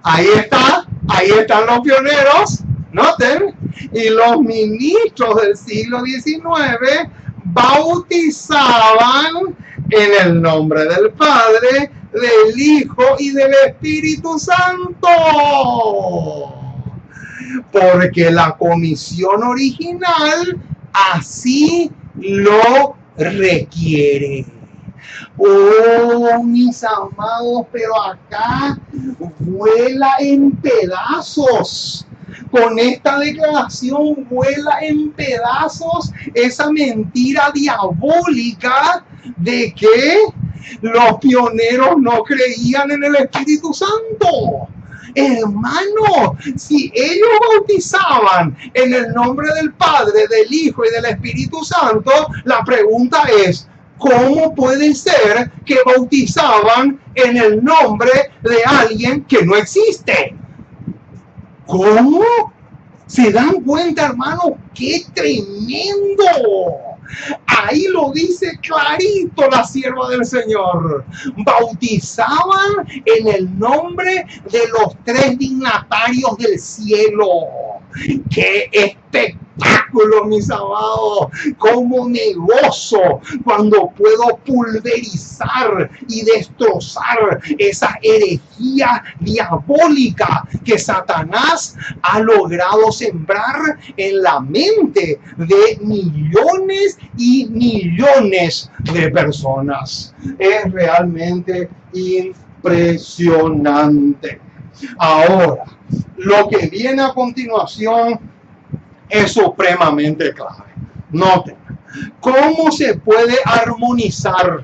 ahí están los pioneros, noten, y los ministros del siglo XIX bautizaban en el nombre del Padre, del Hijo y del Espíritu Santo, porque la comisión original así lo requiere. Oh, mis amados, pero acá vuela en pedazos. Con esta declaración vuela en pedazos esa mentira diabólica de que los pioneros no creían en el Espíritu Santo. Hermano, si ellos bautizaban en el nombre del Padre, del Hijo y del Espíritu Santo, la pregunta es, ¿cómo puede ser que bautizaban en el nombre de alguien que no existe? ¿Cómo? ¿Se dan cuenta, hermano? ¡Qué tremendo! Ahí lo dice clarito la sierva del Señor. Bautizaban en el nombre de los tres dignatarios del cielo. ¡Qué espectáculo, mis amados! ¡Cómo me gozo cuando puedo pulverizar y destrozar esa herejía diabólica que Satanás ha logrado sembrar en la mente de millones y millones de personas? Es realmente impresionante. Ahora, lo que viene a continuación es supremamente clave. Noten, ¿cómo se puede armonizar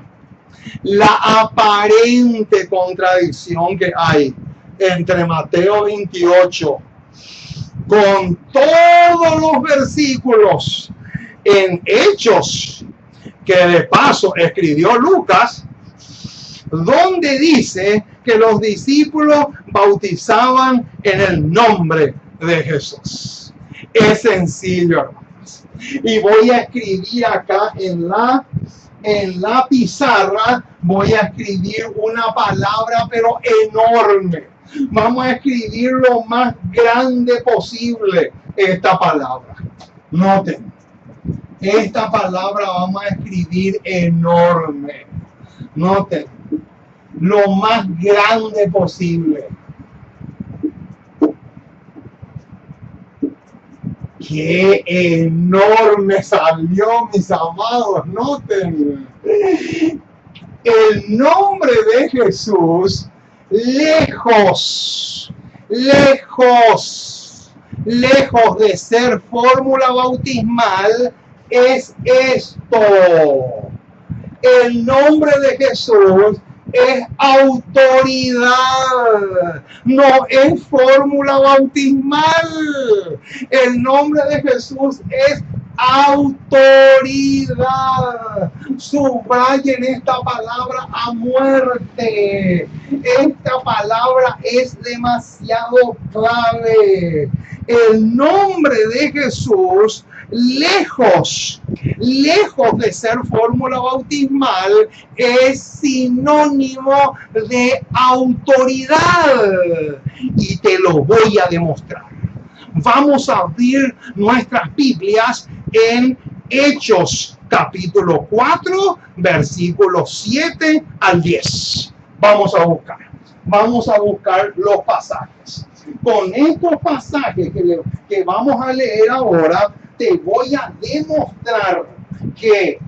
la aparente contradicción que hay entre Mateo 28 con todos los versículos en Hechos que de paso escribió Lucas, donde dice que los discípulos bautizaban en el nombre de Jesús? Es sencillo, hermanos. Y voy a escribir acá en la pizarra, voy a escribir una palabra pero enorme. Vamos a escribir lo más grande posible esta palabra. Noten, esta palabra vamos a escribir enorme. Noten, lo más grande posible. ¡Qué enorme salió, mis amados! Noten. El nombre de Jesús, lejos de ser fórmula bautismal, es esto. El nombre de Jesús es autoridad, no es fórmula bautismal. El nombre de Jesús es autoridad. Subrayen esta palabra a muerte. Esta palabra es demasiado clave. El nombre de Jesús, lejos de ser fórmula bautismal, es sinónimo de autoridad. Y te lo voy a demostrar. Vamos a abrir nuestras Biblias en Hechos capítulo 4, versículos 7 al 10. Vamos a buscar los pasajes. Con estos pasajes que vamos a leer ahora, te voy a demostrar que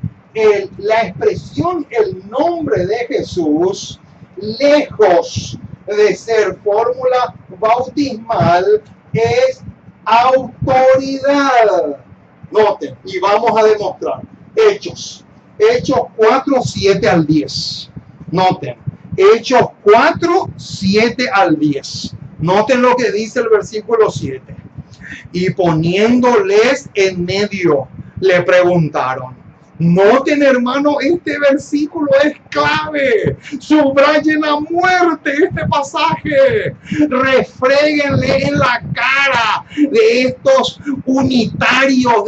la expresión el nombre de Jesús, lejos de ser fórmula bautismal, es autoridad. Noten, y vamos a demostrar. Hechos 4, 7 al 10. Noten, Hechos 4, 7 al 10. Noten lo que dice el versículo 7. Y poniéndoles en medio, le preguntaron. Noten, hermano, este versículo es clave. Subrayen a muerte este pasaje. Refréguenle en la cara de estos unitarios,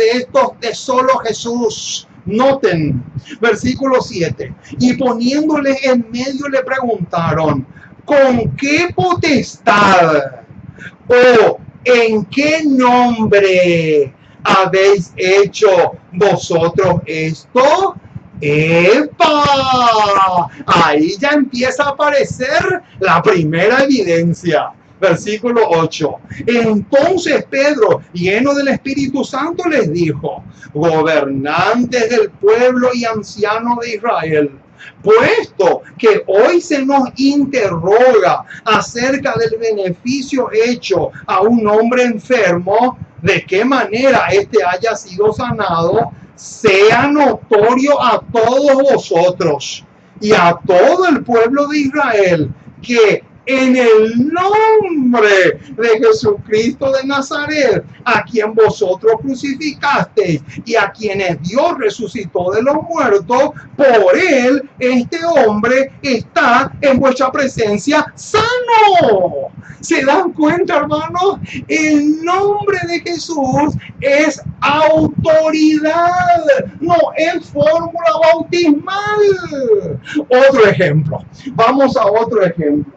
de solo Jesús. Noten, versículo 7. Y poniéndole en medio le preguntaron, ¿con qué potestad o en qué nombre habéis hecho vosotros esto? ¡Epa! Ahí ya empieza a aparecer la primera evidencia. Versículo 8. Entonces Pedro, lleno del Espíritu Santo, les dijo: gobernantes del pueblo y ancianos de Israel, puesto que hoy se nos interroga acerca del beneficio hecho a un hombre enfermo, de qué manera éste haya sido sanado, sea notorio a todos vosotros y a todo el pueblo de Israel que en el nombre de Jesucristo de Nazaret, a quien vosotros crucificasteis y a quienes Dios resucitó de los muertos, por él este hombre está en vuestra presencia sano. ¿Se dan cuenta, hermanos? El nombre de Jesús es autoridad, no es fórmula bautismal. Otro ejemplo. Vamos a otro ejemplo.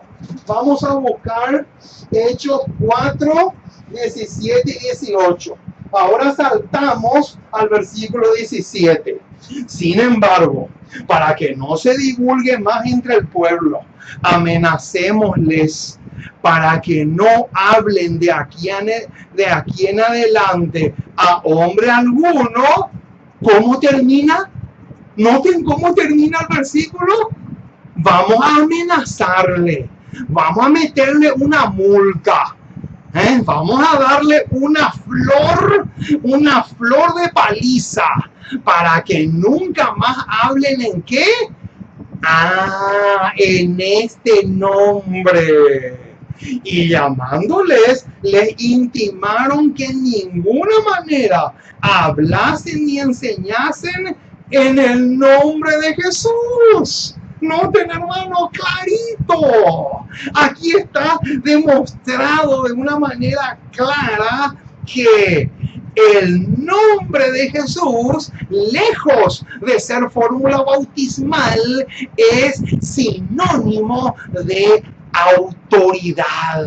Vamos a buscar Hechos 4, 17 y 18. Ahora saltamos al versículo 17. Sin embargo, para que no se divulgue más entre el pueblo, amenacémosles para que no hablen de aquí en adelante a hombre alguno. ¿Cómo termina? Noten cómo termina el versículo. Vamos a amenazarle, vamos a meterle una multa, vamos a darle una flor de paliza para que nunca más hablen en qué. En este nombre. Y llamándoles, les intimaron que en ninguna manera hablasen ni enseñasen en el nombre de Jesús. Noten, hermano, clarito. Aquí está demostrado de una manera clara que el nombre de Jesús, lejos de ser fórmula bautismal, es sinónimo de autoridad.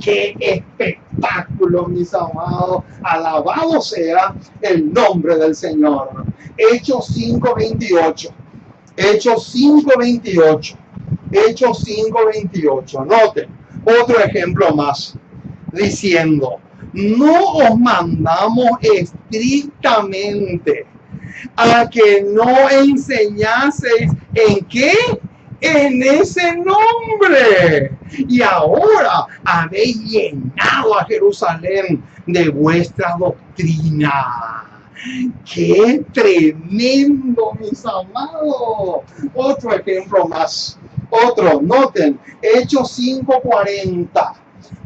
¡Qué espectáculo, mis amados! Alabado sea el nombre del Señor. Hechos 5:28. Hechos 5:28. Hechos 5:28. Noten, otro ejemplo más, diciendo: no os mandamos estrictamente a que no enseñaseis en qué, en ese nombre. Y ahora habéis llenado a Jerusalén de vuestra doctrina. ¡Qué tremendo, mis amados! Otro ejemplo más. Otro, noten, Hechos 5:40.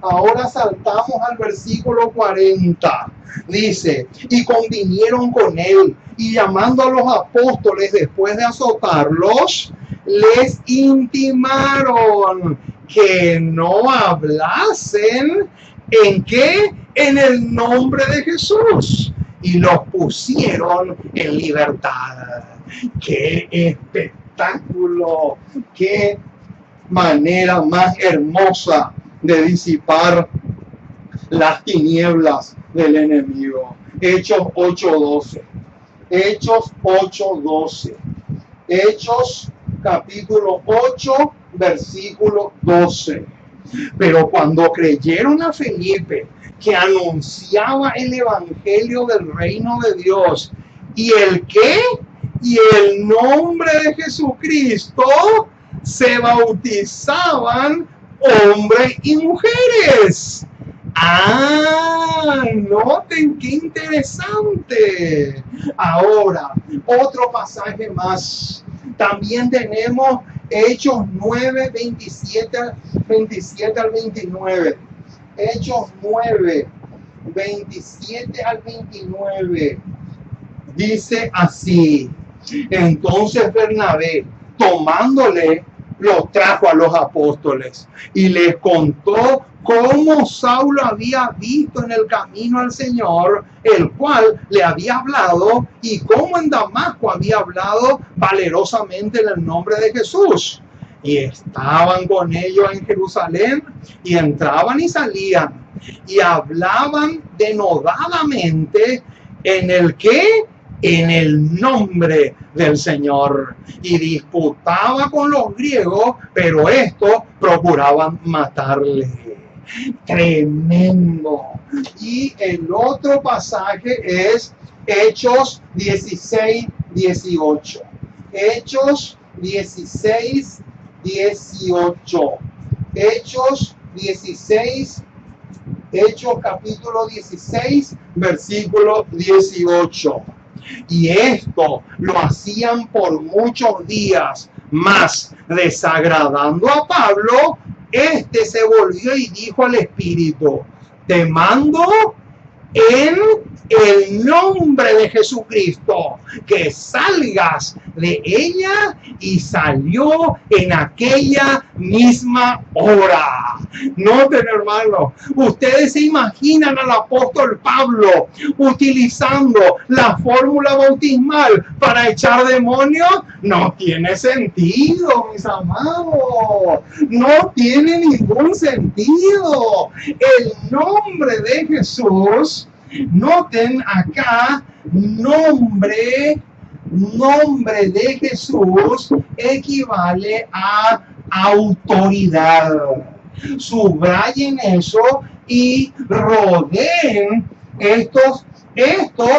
Ahora saltamos al versículo 40. Dice: y convinieron con él, y llamando a los apóstoles después de azotarlos, les intimaron que no hablasen en qué, en el nombre de Jesús, y los pusieron en libertad. ¡Qué espectáculo! ¡Qué manera más hermosa de disipar las tinieblas del enemigo! Hechos 8:12. Hechos 8:12. Hechos capítulo 8, versículo 12. Pero cuando creyeron a Felipe, que anunciaba el evangelio del reino de Dios, y el qué, y el nombre de Jesucristo, se bautizaban hombres y mujeres. Noten qué interesante. Ahora, otro pasaje más. También tenemos Hechos 9, 27 al 29. Hechos 9, 27 al 29. Dice así: entonces Bernabé, tomándole, los trajo a los apóstoles y les contó cómo Saulo había visto en el camino al Señor, el cual le había hablado, y cómo en Damasco había hablado valerosamente en el nombre de Jesús. Y estaban con ellos en Jerusalén, y entraban y salían, y hablaban denodadamente en el que, en el nombre del Señor, y disputaba con los griegos, pero estos procuraban matarle. Tremendo. Y el otro pasaje es Hechos 16, 18. Hechos 16, 18. Hechos 16, Hechos capítulo 16, versículo 18. Y esto lo hacían por muchos días, mas desagradando a Pablo, Este se volvió y dijo al espíritu: te mando en el nombre de Jesucristo que salgas de ella, y salió en aquella misma hora. Noten, hermano, ustedes se imaginan al apóstol Pablo utilizando la fórmula bautismal para echar demonios. No tiene sentido, mis amados, no tiene ningún sentido. El nombre de Jesús, noten acá, nombre de Jesús equivale a autoridad. Subrayen eso y rodeen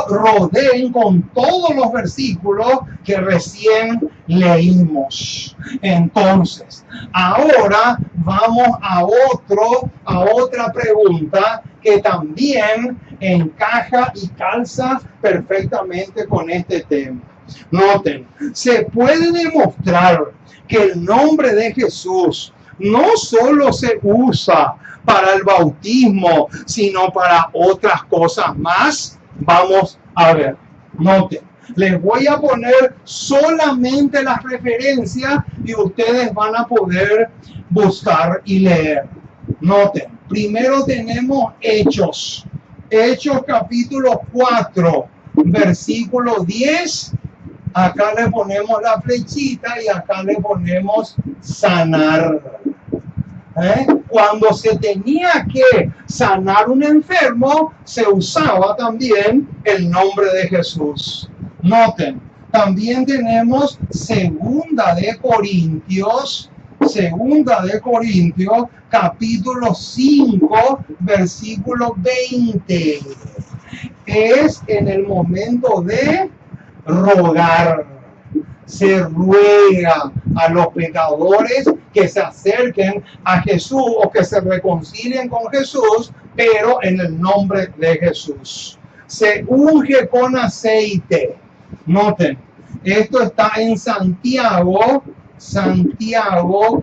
rodeen con todos los versículos que recién leímos. Entonces, ahora vamos a otra pregunta que también encaja y calza perfectamente con este tema. Noten, se puede demostrar que el nombre de Jesús no solo se usa para el bautismo, sino para otras cosas más. Vamos a ver. Noten, les voy a poner solamente las referencias y ustedes van a poder buscar y leer. Noten, primero tenemos Hechos capítulo 4, versículo 10. Acá le ponemos la flechita y acá le ponemos sanar. Cuando se tenía que sanar un enfermo, se usaba también el nombre de Jesús. Noten, también tenemos Segunda de Corintios, capítulo 5, versículo 20. Es en el momento de rogar. Se ruega a los pecadores que se acerquen a Jesús o que se reconcilien con Jesús, pero en el nombre de Jesús. Se unge con aceite. Noten, esto está en Santiago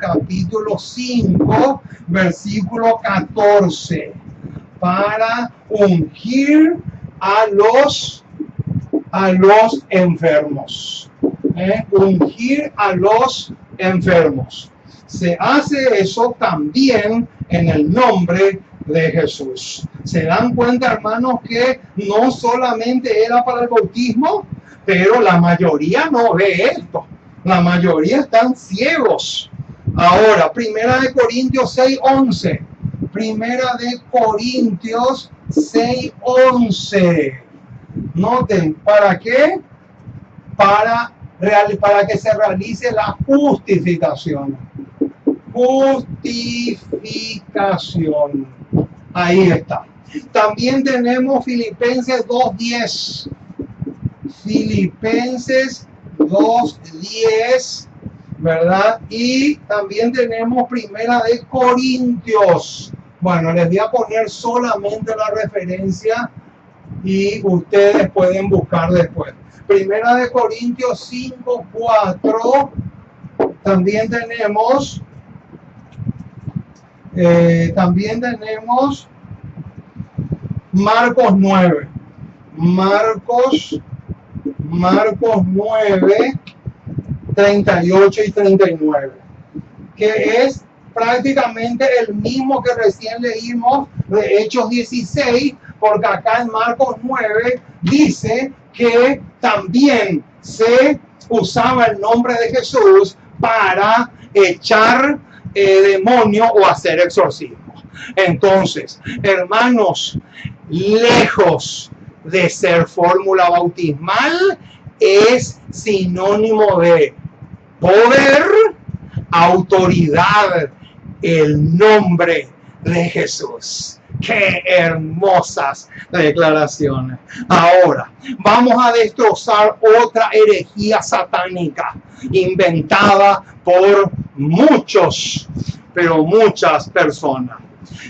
capítulo 5, versículo 14, para ungir a los enfermos. Ungir a los enfermos. Se hace eso también en el nombre de Jesús. ¿Se dan cuenta, hermanos, que no solamente era para el bautismo? Pero la mayoría no ve esto. La mayoría están ciegos. Ahora, Primera de Corintios 6:11. Primera de Corintios 6:11. Noten, ¿para qué? Para que se realice la justificación. Justificación. Ahí está. También tenemos Filipenses 2:10. Filipenses 2:10, ¿verdad? Y también tenemos Primera de Corintios. Bueno, les voy a poner solamente la referencia y ustedes pueden buscar después. Primera de Corintios 5:4. También tenemos Marcos 9. Marcos 9, 38 y 39. Que es prácticamente el mismo que recién leímos de Hechos 16, porque acá en Marcos 9 dice que también se usaba el nombre de Jesús para echar demonios o hacer exorcismos. Entonces, hermanos, lejos de ser fórmula bautismal, es sinónimo de poder, autoridad, el nombre de Jesús. ¡Qué hermosas declaraciones! Ahora, vamos a destrozar otra herejía satánica inventada por muchas personas.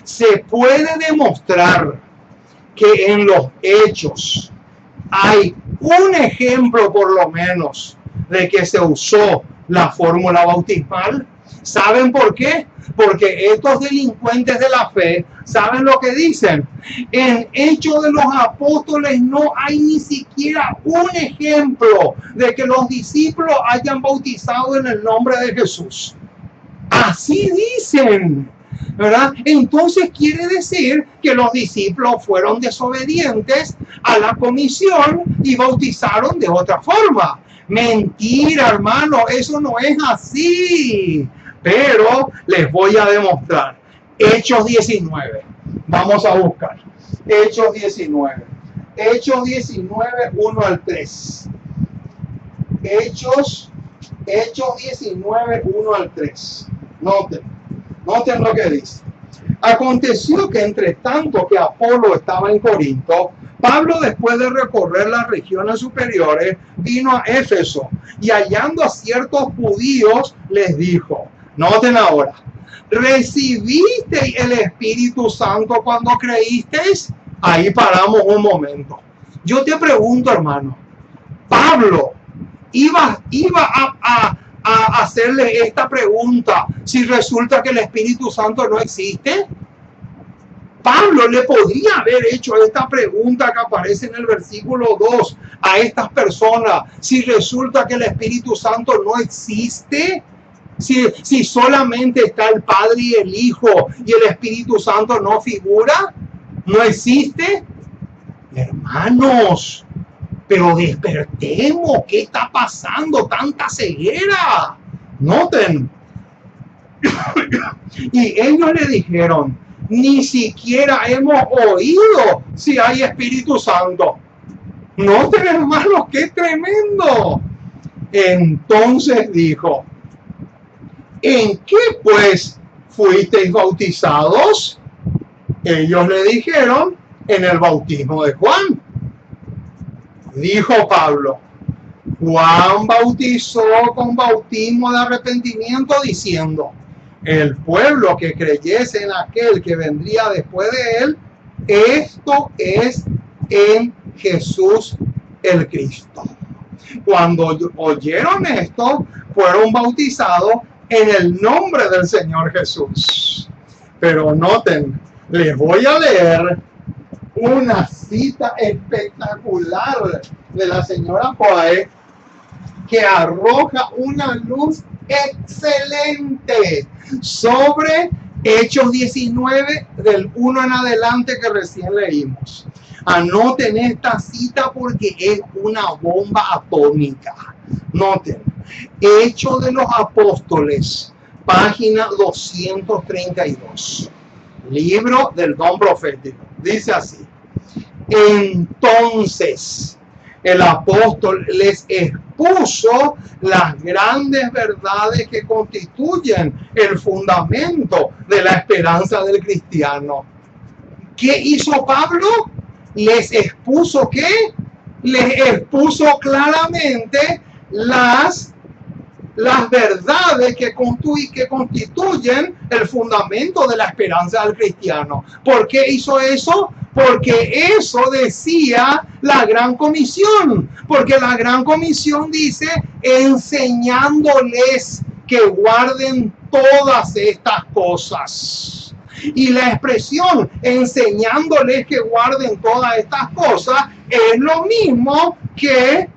Se puede demostrar que en los hechos hay un ejemplo por lo menos de que se usó la fórmula bautismal. ¿Saben por qué? Porque estos delincuentes de la fe, ¿saben lo que dicen? En Hechos de los Apóstoles no hay ni siquiera un ejemplo de que los discípulos hayan bautizado en el nombre de Jesús. Así dicen, ¿verdad? Entonces quiere decir que los discípulos fueron desobedientes a la comisión y bautizaron de otra forma. Mentira, hermano, eso no es así. Pero les voy a demostrar. Hechos 19. Vamos a buscar. Hechos 19. Hechos 19, 1 al 3. Hechos 19, 1 al 3. Noten lo que dice. Aconteció que entre tanto que Apolo estaba en Corinto, Pablo, después de recorrer las regiones superiores, vino a Éfeso y hallando a ciertos judíos les dijo, noten ahora, ¿recibisteis el Espíritu Santo cuando creísteis? Ahí paramos un momento. Yo te pregunto, hermano, Pablo iba a hacerle esta pregunta si resulta que el Espíritu Santo no existe. Pablo le podría haber hecho esta pregunta que aparece en el versículo 2 a estas personas, si resulta que el Espíritu Santo no existe, si solamente está el Padre y el Hijo y el Espíritu Santo no figura, no existe. Hermanos, pero despertemos, ¿qué está pasando? Tanta ceguera. Noten. Y ellos le dijeron, ni siquiera hemos oído si hay Espíritu Santo. Noten, hermanos, qué tremendo. Entonces dijo, ¿en qué pues fuisteis bautizados? Ellos le dijeron, en el bautismo de Juan. Dijo Pablo, Juan bautizó con bautismo de arrepentimiento diciendo, el pueblo que creyese en aquel que vendría después de él, esto es en Jesús el Cristo. Cuando oyeron esto, fueron bautizados en el nombre del Señor Jesús. Pero noten, les voy a leer una cita espectacular de la señora Poe que arroja una luz excelente sobre Hechos 19 del 1 en adelante que recién leímos. Anoten esta cita porque es una bomba atómica. Noten, Hechos de los Apóstoles, página 232. Libro del don profético. Dice así. Entonces el apóstol les expuso las grandes verdades que constituyen el fundamento de la esperanza del cristiano. ¿Qué hizo Pablo? Les expuso ¿qué? Les expuso claramente las verdades que constituyen el fundamento de la esperanza del cristiano. ¿Por qué hizo eso? Porque eso decía la Gran Comisión. Porque la Gran Comisión dice, enseñándoles que guarden todas estas cosas. Y la expresión enseñándoles que guarden todas estas cosas es lo mismo que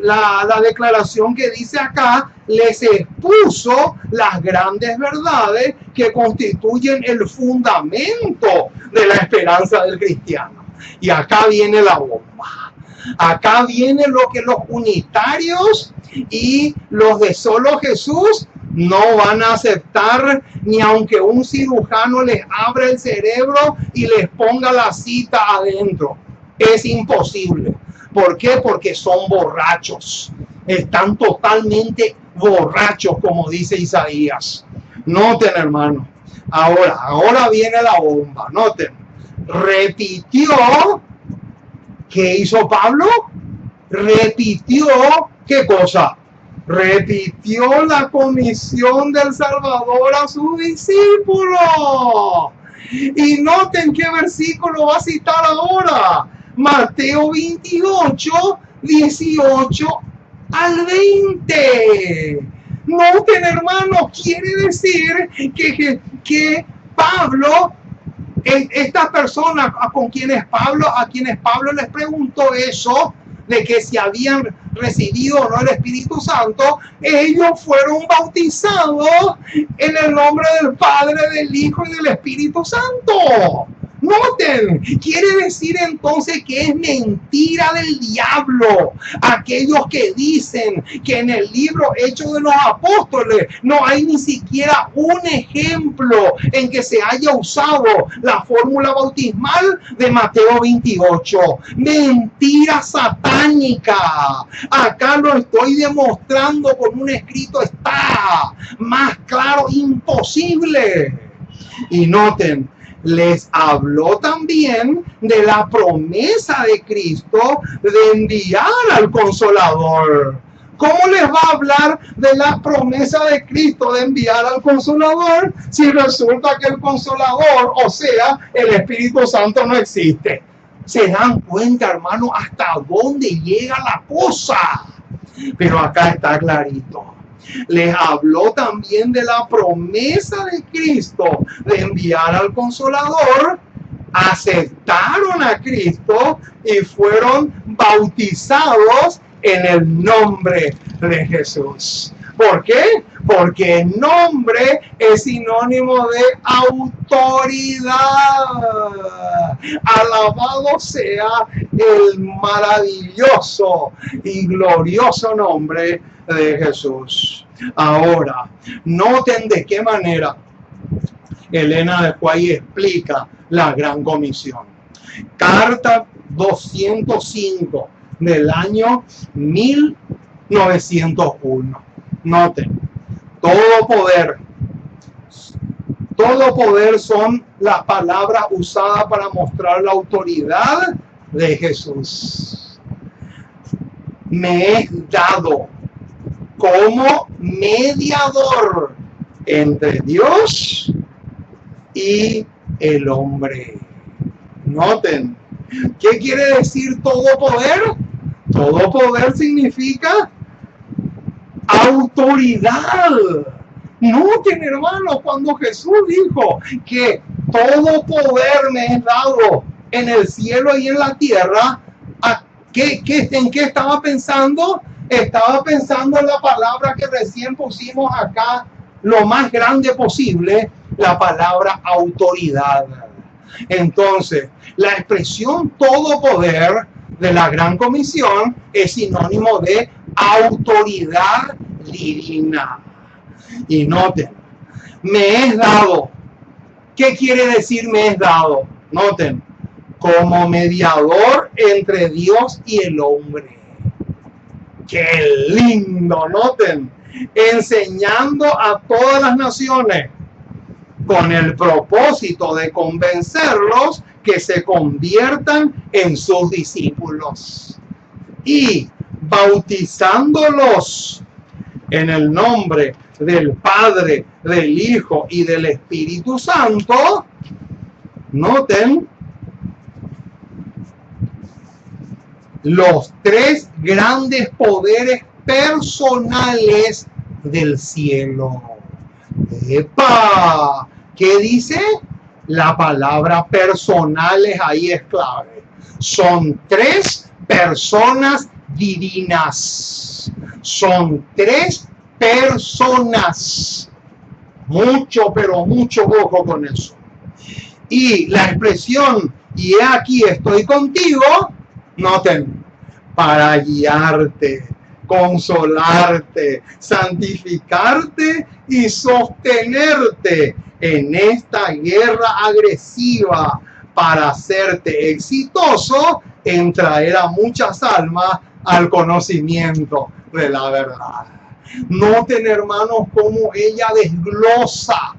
la declaración que dice acá, les expuso las grandes verdades que constituyen el fundamento de la esperanza del cristiano. Y acá viene la bomba. Acá viene lo que los unitarios y los de solo Jesús no van a aceptar, ni aunque un cirujano les abra el cerebro y les ponga la cita adentro. Es imposible. ¿Por qué? Porque son borrachos. Están totalmente borrachos, como dice Isaías. Noten, hermano. Ahora viene la bomba. Noten. Repitió. ¿Qué hizo Pablo? Repitió. ¿Qué cosa? Repitió la comisión del Salvador a sus discípulos. Y noten qué versículo va a citar ahora. Mateo 28, 18 al 20. Noten, hermanos, quiere decir que Pablo, estas personas a quienes Pablo les preguntó eso, de que si habían recibido o no el Espíritu Santo, ellos fueron bautizados en el nombre del Padre, del Hijo y del Espíritu Santo. Noten, quiere decir entonces que es mentira del diablo aquellos que dicen que en el libro Hechos de los Apóstoles no hay ni siquiera un ejemplo en que se haya usado la fórmula bautismal de Mateo 28. Mentira satánica. Acá lo estoy demostrando con un escrito, está más claro imposible. Y noten, les habló también de la promesa de Cristo de enviar al Consolador. ¿Cómo les va a hablar de la promesa de Cristo de enviar al Consolador si resulta que el Consolador, o sea, el Espíritu Santo, no existe? ¿Se dan cuenta, hermano, hasta dónde llega la cosa? Pero acá está clarito. Les habló también de la promesa de Cristo de enviar al Consolador, aceptaron a Cristo y fueron bautizados en el nombre de Jesús. ¿Por qué? Porque el nombre es sinónimo de autoridad. Alabado sea el maravilloso y glorioso nombre de Jesús. Ahora, noten de qué manera Elena de White explica la Gran Comisión. Carta 205 del año 1901. Noten, todo poder son las palabras usadas para mostrar la autoridad de Jesús. Me es dado como mediador entre Dios y el hombre. Noten, ¿qué quiere decir todo poder? Todo poder significa autoridad. Noten, hermanos, cuando Jesús dijo que todo poder me es dado en el cielo y en la tierra, ¿en qué estaba pensando? Estaba pensando en la palabra que recién pusimos acá, lo más grande posible, la palabra autoridad. Entonces, la expresión todo poder de la Gran Comisión es sinónimo de autoridad divina. Y noten, me es dado. ¿Qué quiere decir me es dado? Noten, como mediador entre Dios y el hombre. ¡Qué lindo! Noten, enseñando a todas las naciones con el propósito de convencerlos que se conviertan en sus discípulos y bautizándolos en el nombre del Padre, del Hijo y del Espíritu Santo. Noten los tres grandes poderes personales del cielo. ¡Epa! ¿Qué dice? La palabra personales ahí es clave. Son tres personas divinas. Son tres personas. Mucho, pero mucho ojo con eso. Y la expresión, y he aquí estoy contigo, noten, para guiarte, consolarte, santificarte y sostenerte en esta guerra agresiva para hacerte exitoso en traer a muchas almas al conocimiento de la verdad. Noten, hermanos, cómo ella desglosa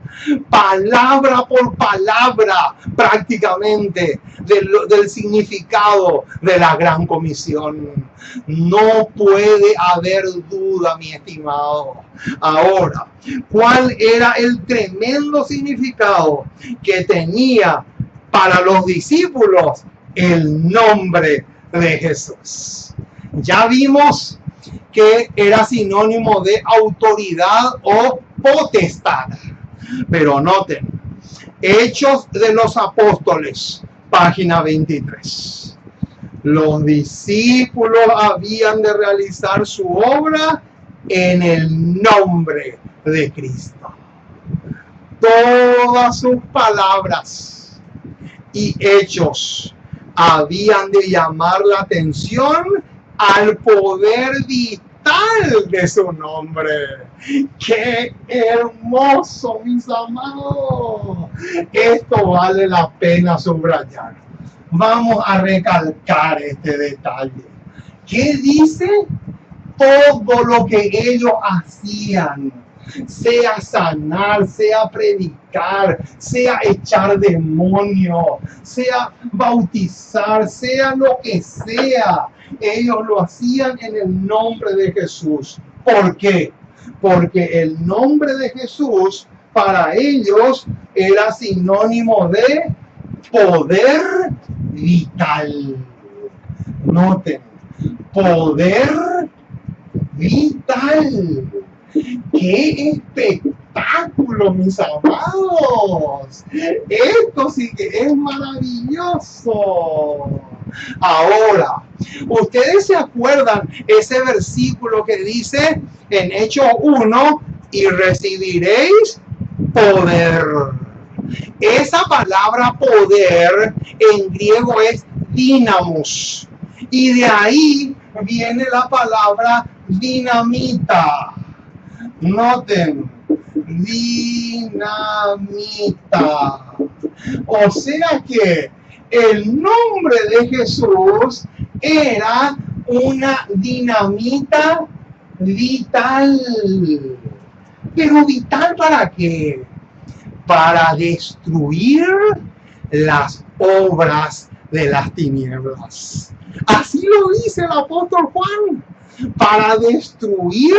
palabra por palabra prácticamente del significado de la Gran Comisión. No puede haber duda, mi estimado. Ahora, ¿cuál era el tremendo significado que tenía para los discípulos el nombre de Jesús? Ya vimos que era sinónimo de autoridad o potestad. Pero noten, Hechos de los Apóstoles, página 23. Los discípulos habían de realizar su obra en el nombre de Cristo. Todas sus palabras y hechos habían de llamar la atención al poder vital de su nombre. ¡Qué hermoso, mis amados! Esto vale la pena subrayar. Vamos a recalcar este detalle. ¿Qué dice? Todo lo que ellos hacían, sea sanar, sea predicar, sea echar demonios, sea bautizar, sea lo que sea, ellos lo hacían en el nombre de Jesús. ¿Por qué? Porque el nombre de Jesús para ellos era sinónimo de poder vital. Noten, poder vital. ¡Qué espectáculo, mis amados! Esto sí que es maravilloso. Ahora, ustedes se acuerdan ese versículo que dice en Hechos 1, y recibiréis poder. Esa palabra poder en griego es dinamos, y de ahí viene la palabra dinamita. Noten, dinamita. O sea que el nombre de Jesús era una dinamita vital. ¿Pero vital para qué? Para destruir las obras de las tinieblas. Así lo dice el apóstol Juan, para destruir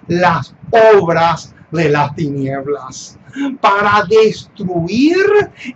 las obras de las tinieblas, para destruir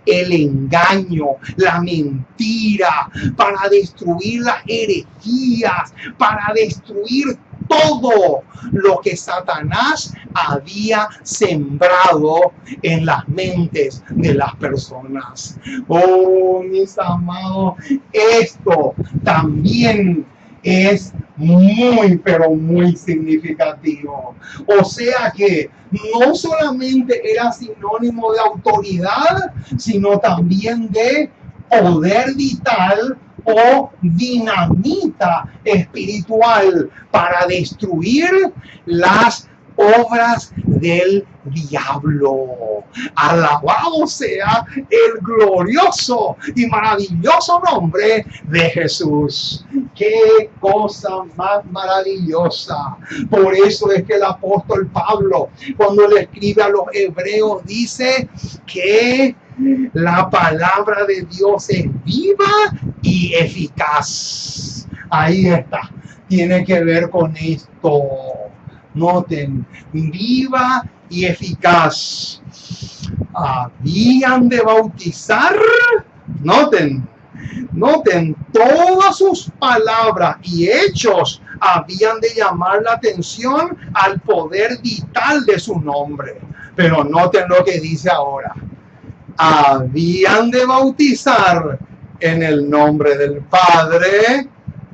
el engaño, la mentira, para destruir las herejías, para destruir todo lo que Satanás había sembrado en las mentes de las personas. Oh, mis amados, esto también es muy, pero muy significativo. O sea que no solamente era sinónimo de autoridad, sino también de poder vital o dinamita espiritual para destruir las obras del diablo. Alabado sea el glorioso y maravilloso nombre de Jesús. Qué cosa más maravillosa. Por eso es que el apóstol Pablo, cuando le escribe a los hebreos, dice que la palabra de Dios es viva y eficaz. Ahí está. Tiene que ver con esto. Noten, viva y eficaz. Habían de bautizar. Noten, todas sus palabras y hechos habían de llamar la atención al poder vital de su nombre. Pero noten lo que dice ahora. Habían de bautizar en el nombre del Padre,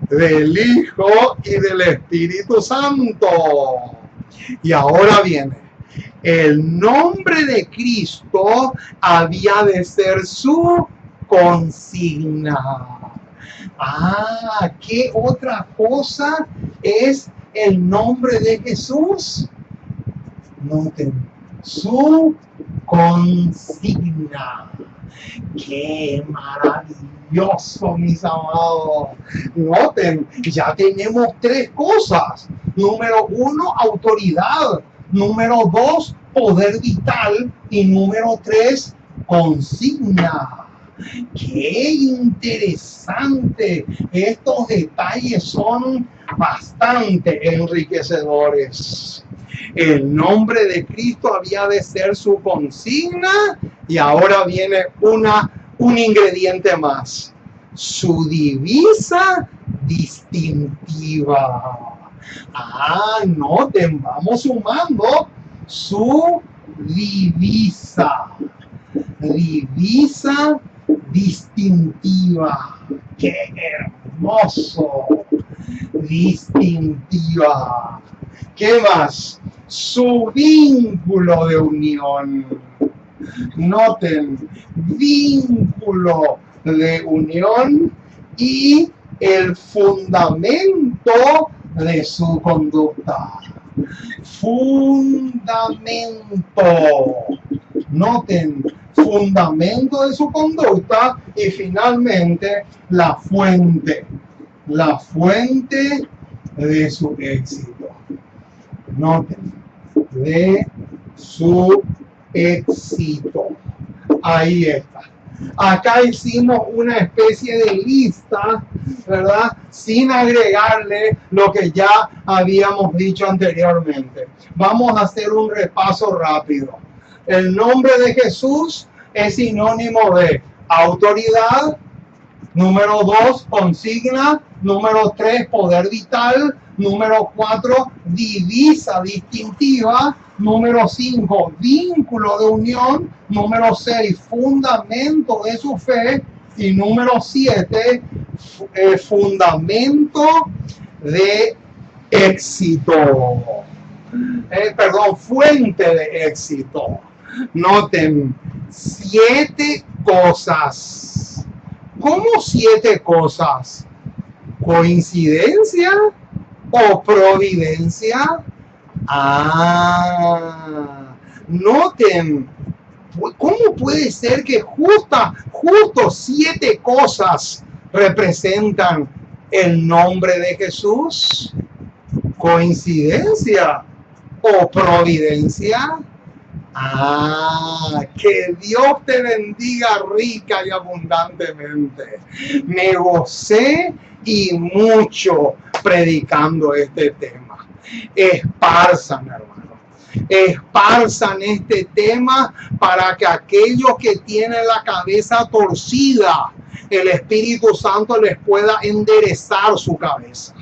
del Hijo y del Espíritu Santo. Y ahora viene, el nombre de Cristo había de ser su consigna. ¿Qué otra cosa es el nombre de Jesús? Noten, su consigna. ¡Qué maravilloso, mis amados! Noten, ya tenemos tres cosas. Número 1, autoridad. Número 2, poder vital. Y número 3, consigna. ¡Qué interesante! Estos detalles son bastante enriquecedores. El nombre de Cristo había de ser su consigna, y ahora viene un ingrediente más: su divisa distintiva. Noten, vamos sumando su divisa. Divisa distintiva. ¡Qué hermoso! Distintiva. ¿Qué más? Su vínculo de unión. Noten, vínculo de unión y el fundamento de su conducta. Fundamento. Noten, fundamento de su conducta y finalmente la fuente de su éxito. Noten, de su éxito. Ahí está. Acá hicimos una especie de lista, ¿verdad? Sin agregarle lo que ya habíamos dicho anteriormente. Vamos a hacer un repaso rápido. El nombre de Jesús es sinónimo de autoridad. Número 2, consigna. Número 3, poder vital. Número 4, divisa distintiva. Número 5, vínculo de unión. Número 6, fundamento de su fe. Y número 7, fundamento de éxito. Fuente de éxito. Noten, 7 cosas. ¿Cómo 7 cosas? ¿Coincidencia o providencia? Noten, ¿cómo puede ser que justo 7 cosas representan el nombre de Jesús? ¿Coincidencia o providencia? Que Dios te bendiga rica y abundantemente. Me gocé y mucho predicando este tema. Esparzan, hermano. Esparzan este tema para que aquellos que tienen la cabeza torcida, el Espíritu Santo les pueda enderezar su cabeza.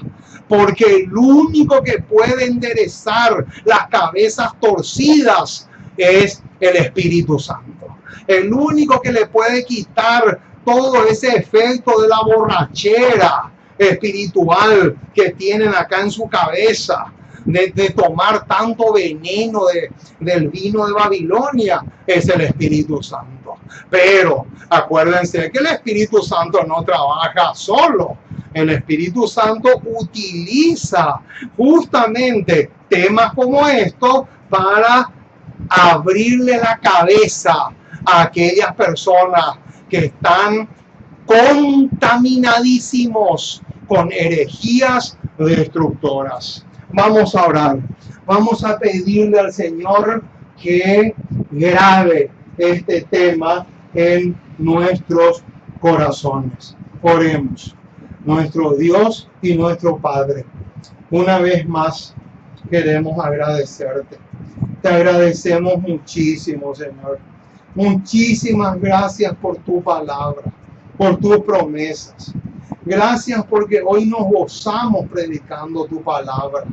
Porque el único que puede enderezar las cabezas torcidas es el Espíritu Santo. El único que le puede quitar todo ese efecto de la borrachera espiritual que tienen acá en su cabeza, de tomar tanto veneno del vino de Babilonia, es el Espíritu Santo. Pero acuérdense que el Espíritu Santo no trabaja solo. El Espíritu Santo utiliza justamente temas como estos para abrirle la cabeza a aquellas personas que están contaminadísimos con herejías destructoras. Vamos a orar. Vamos a pedirle al Señor que grabe este tema en nuestros corazones. Oremos. Nuestro Dios y nuestro Padre, una vez más queremos agradecerte. Te agradecemos muchísimo, Señor. Muchísimas gracias por tu palabra, por tus promesas. Gracias porque hoy nos gozamos predicando tu palabra,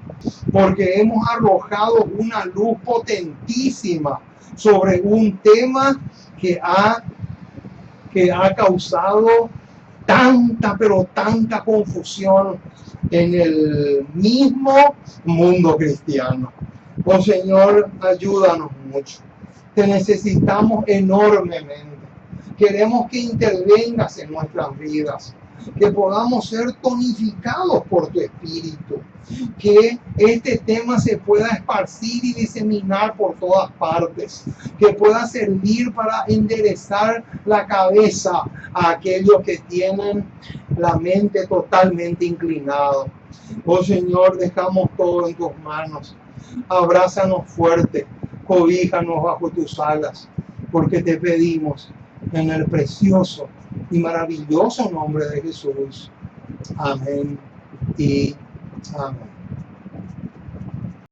porque hemos arrojado una luz potentísima sobre un tema que ha causado tanta confusión en el mismo mundo cristiano. Oh Señor, ayúdanos mucho. Te necesitamos enormemente. Queremos que intervengas en nuestras vidas, que podamos ser tonificados por tu Espíritu, que este tema se pueda esparcir y diseminar por todas partes, que pueda servir para enderezar la cabeza a aquellos que tienen la mente totalmente inclinada. Oh Señor, dejamos todo en tus manos. Abrázanos fuerte, cobíjanos bajo tus alas, porque te pedimos en el precioso y maravilloso nombre de Jesús. Amén y amén.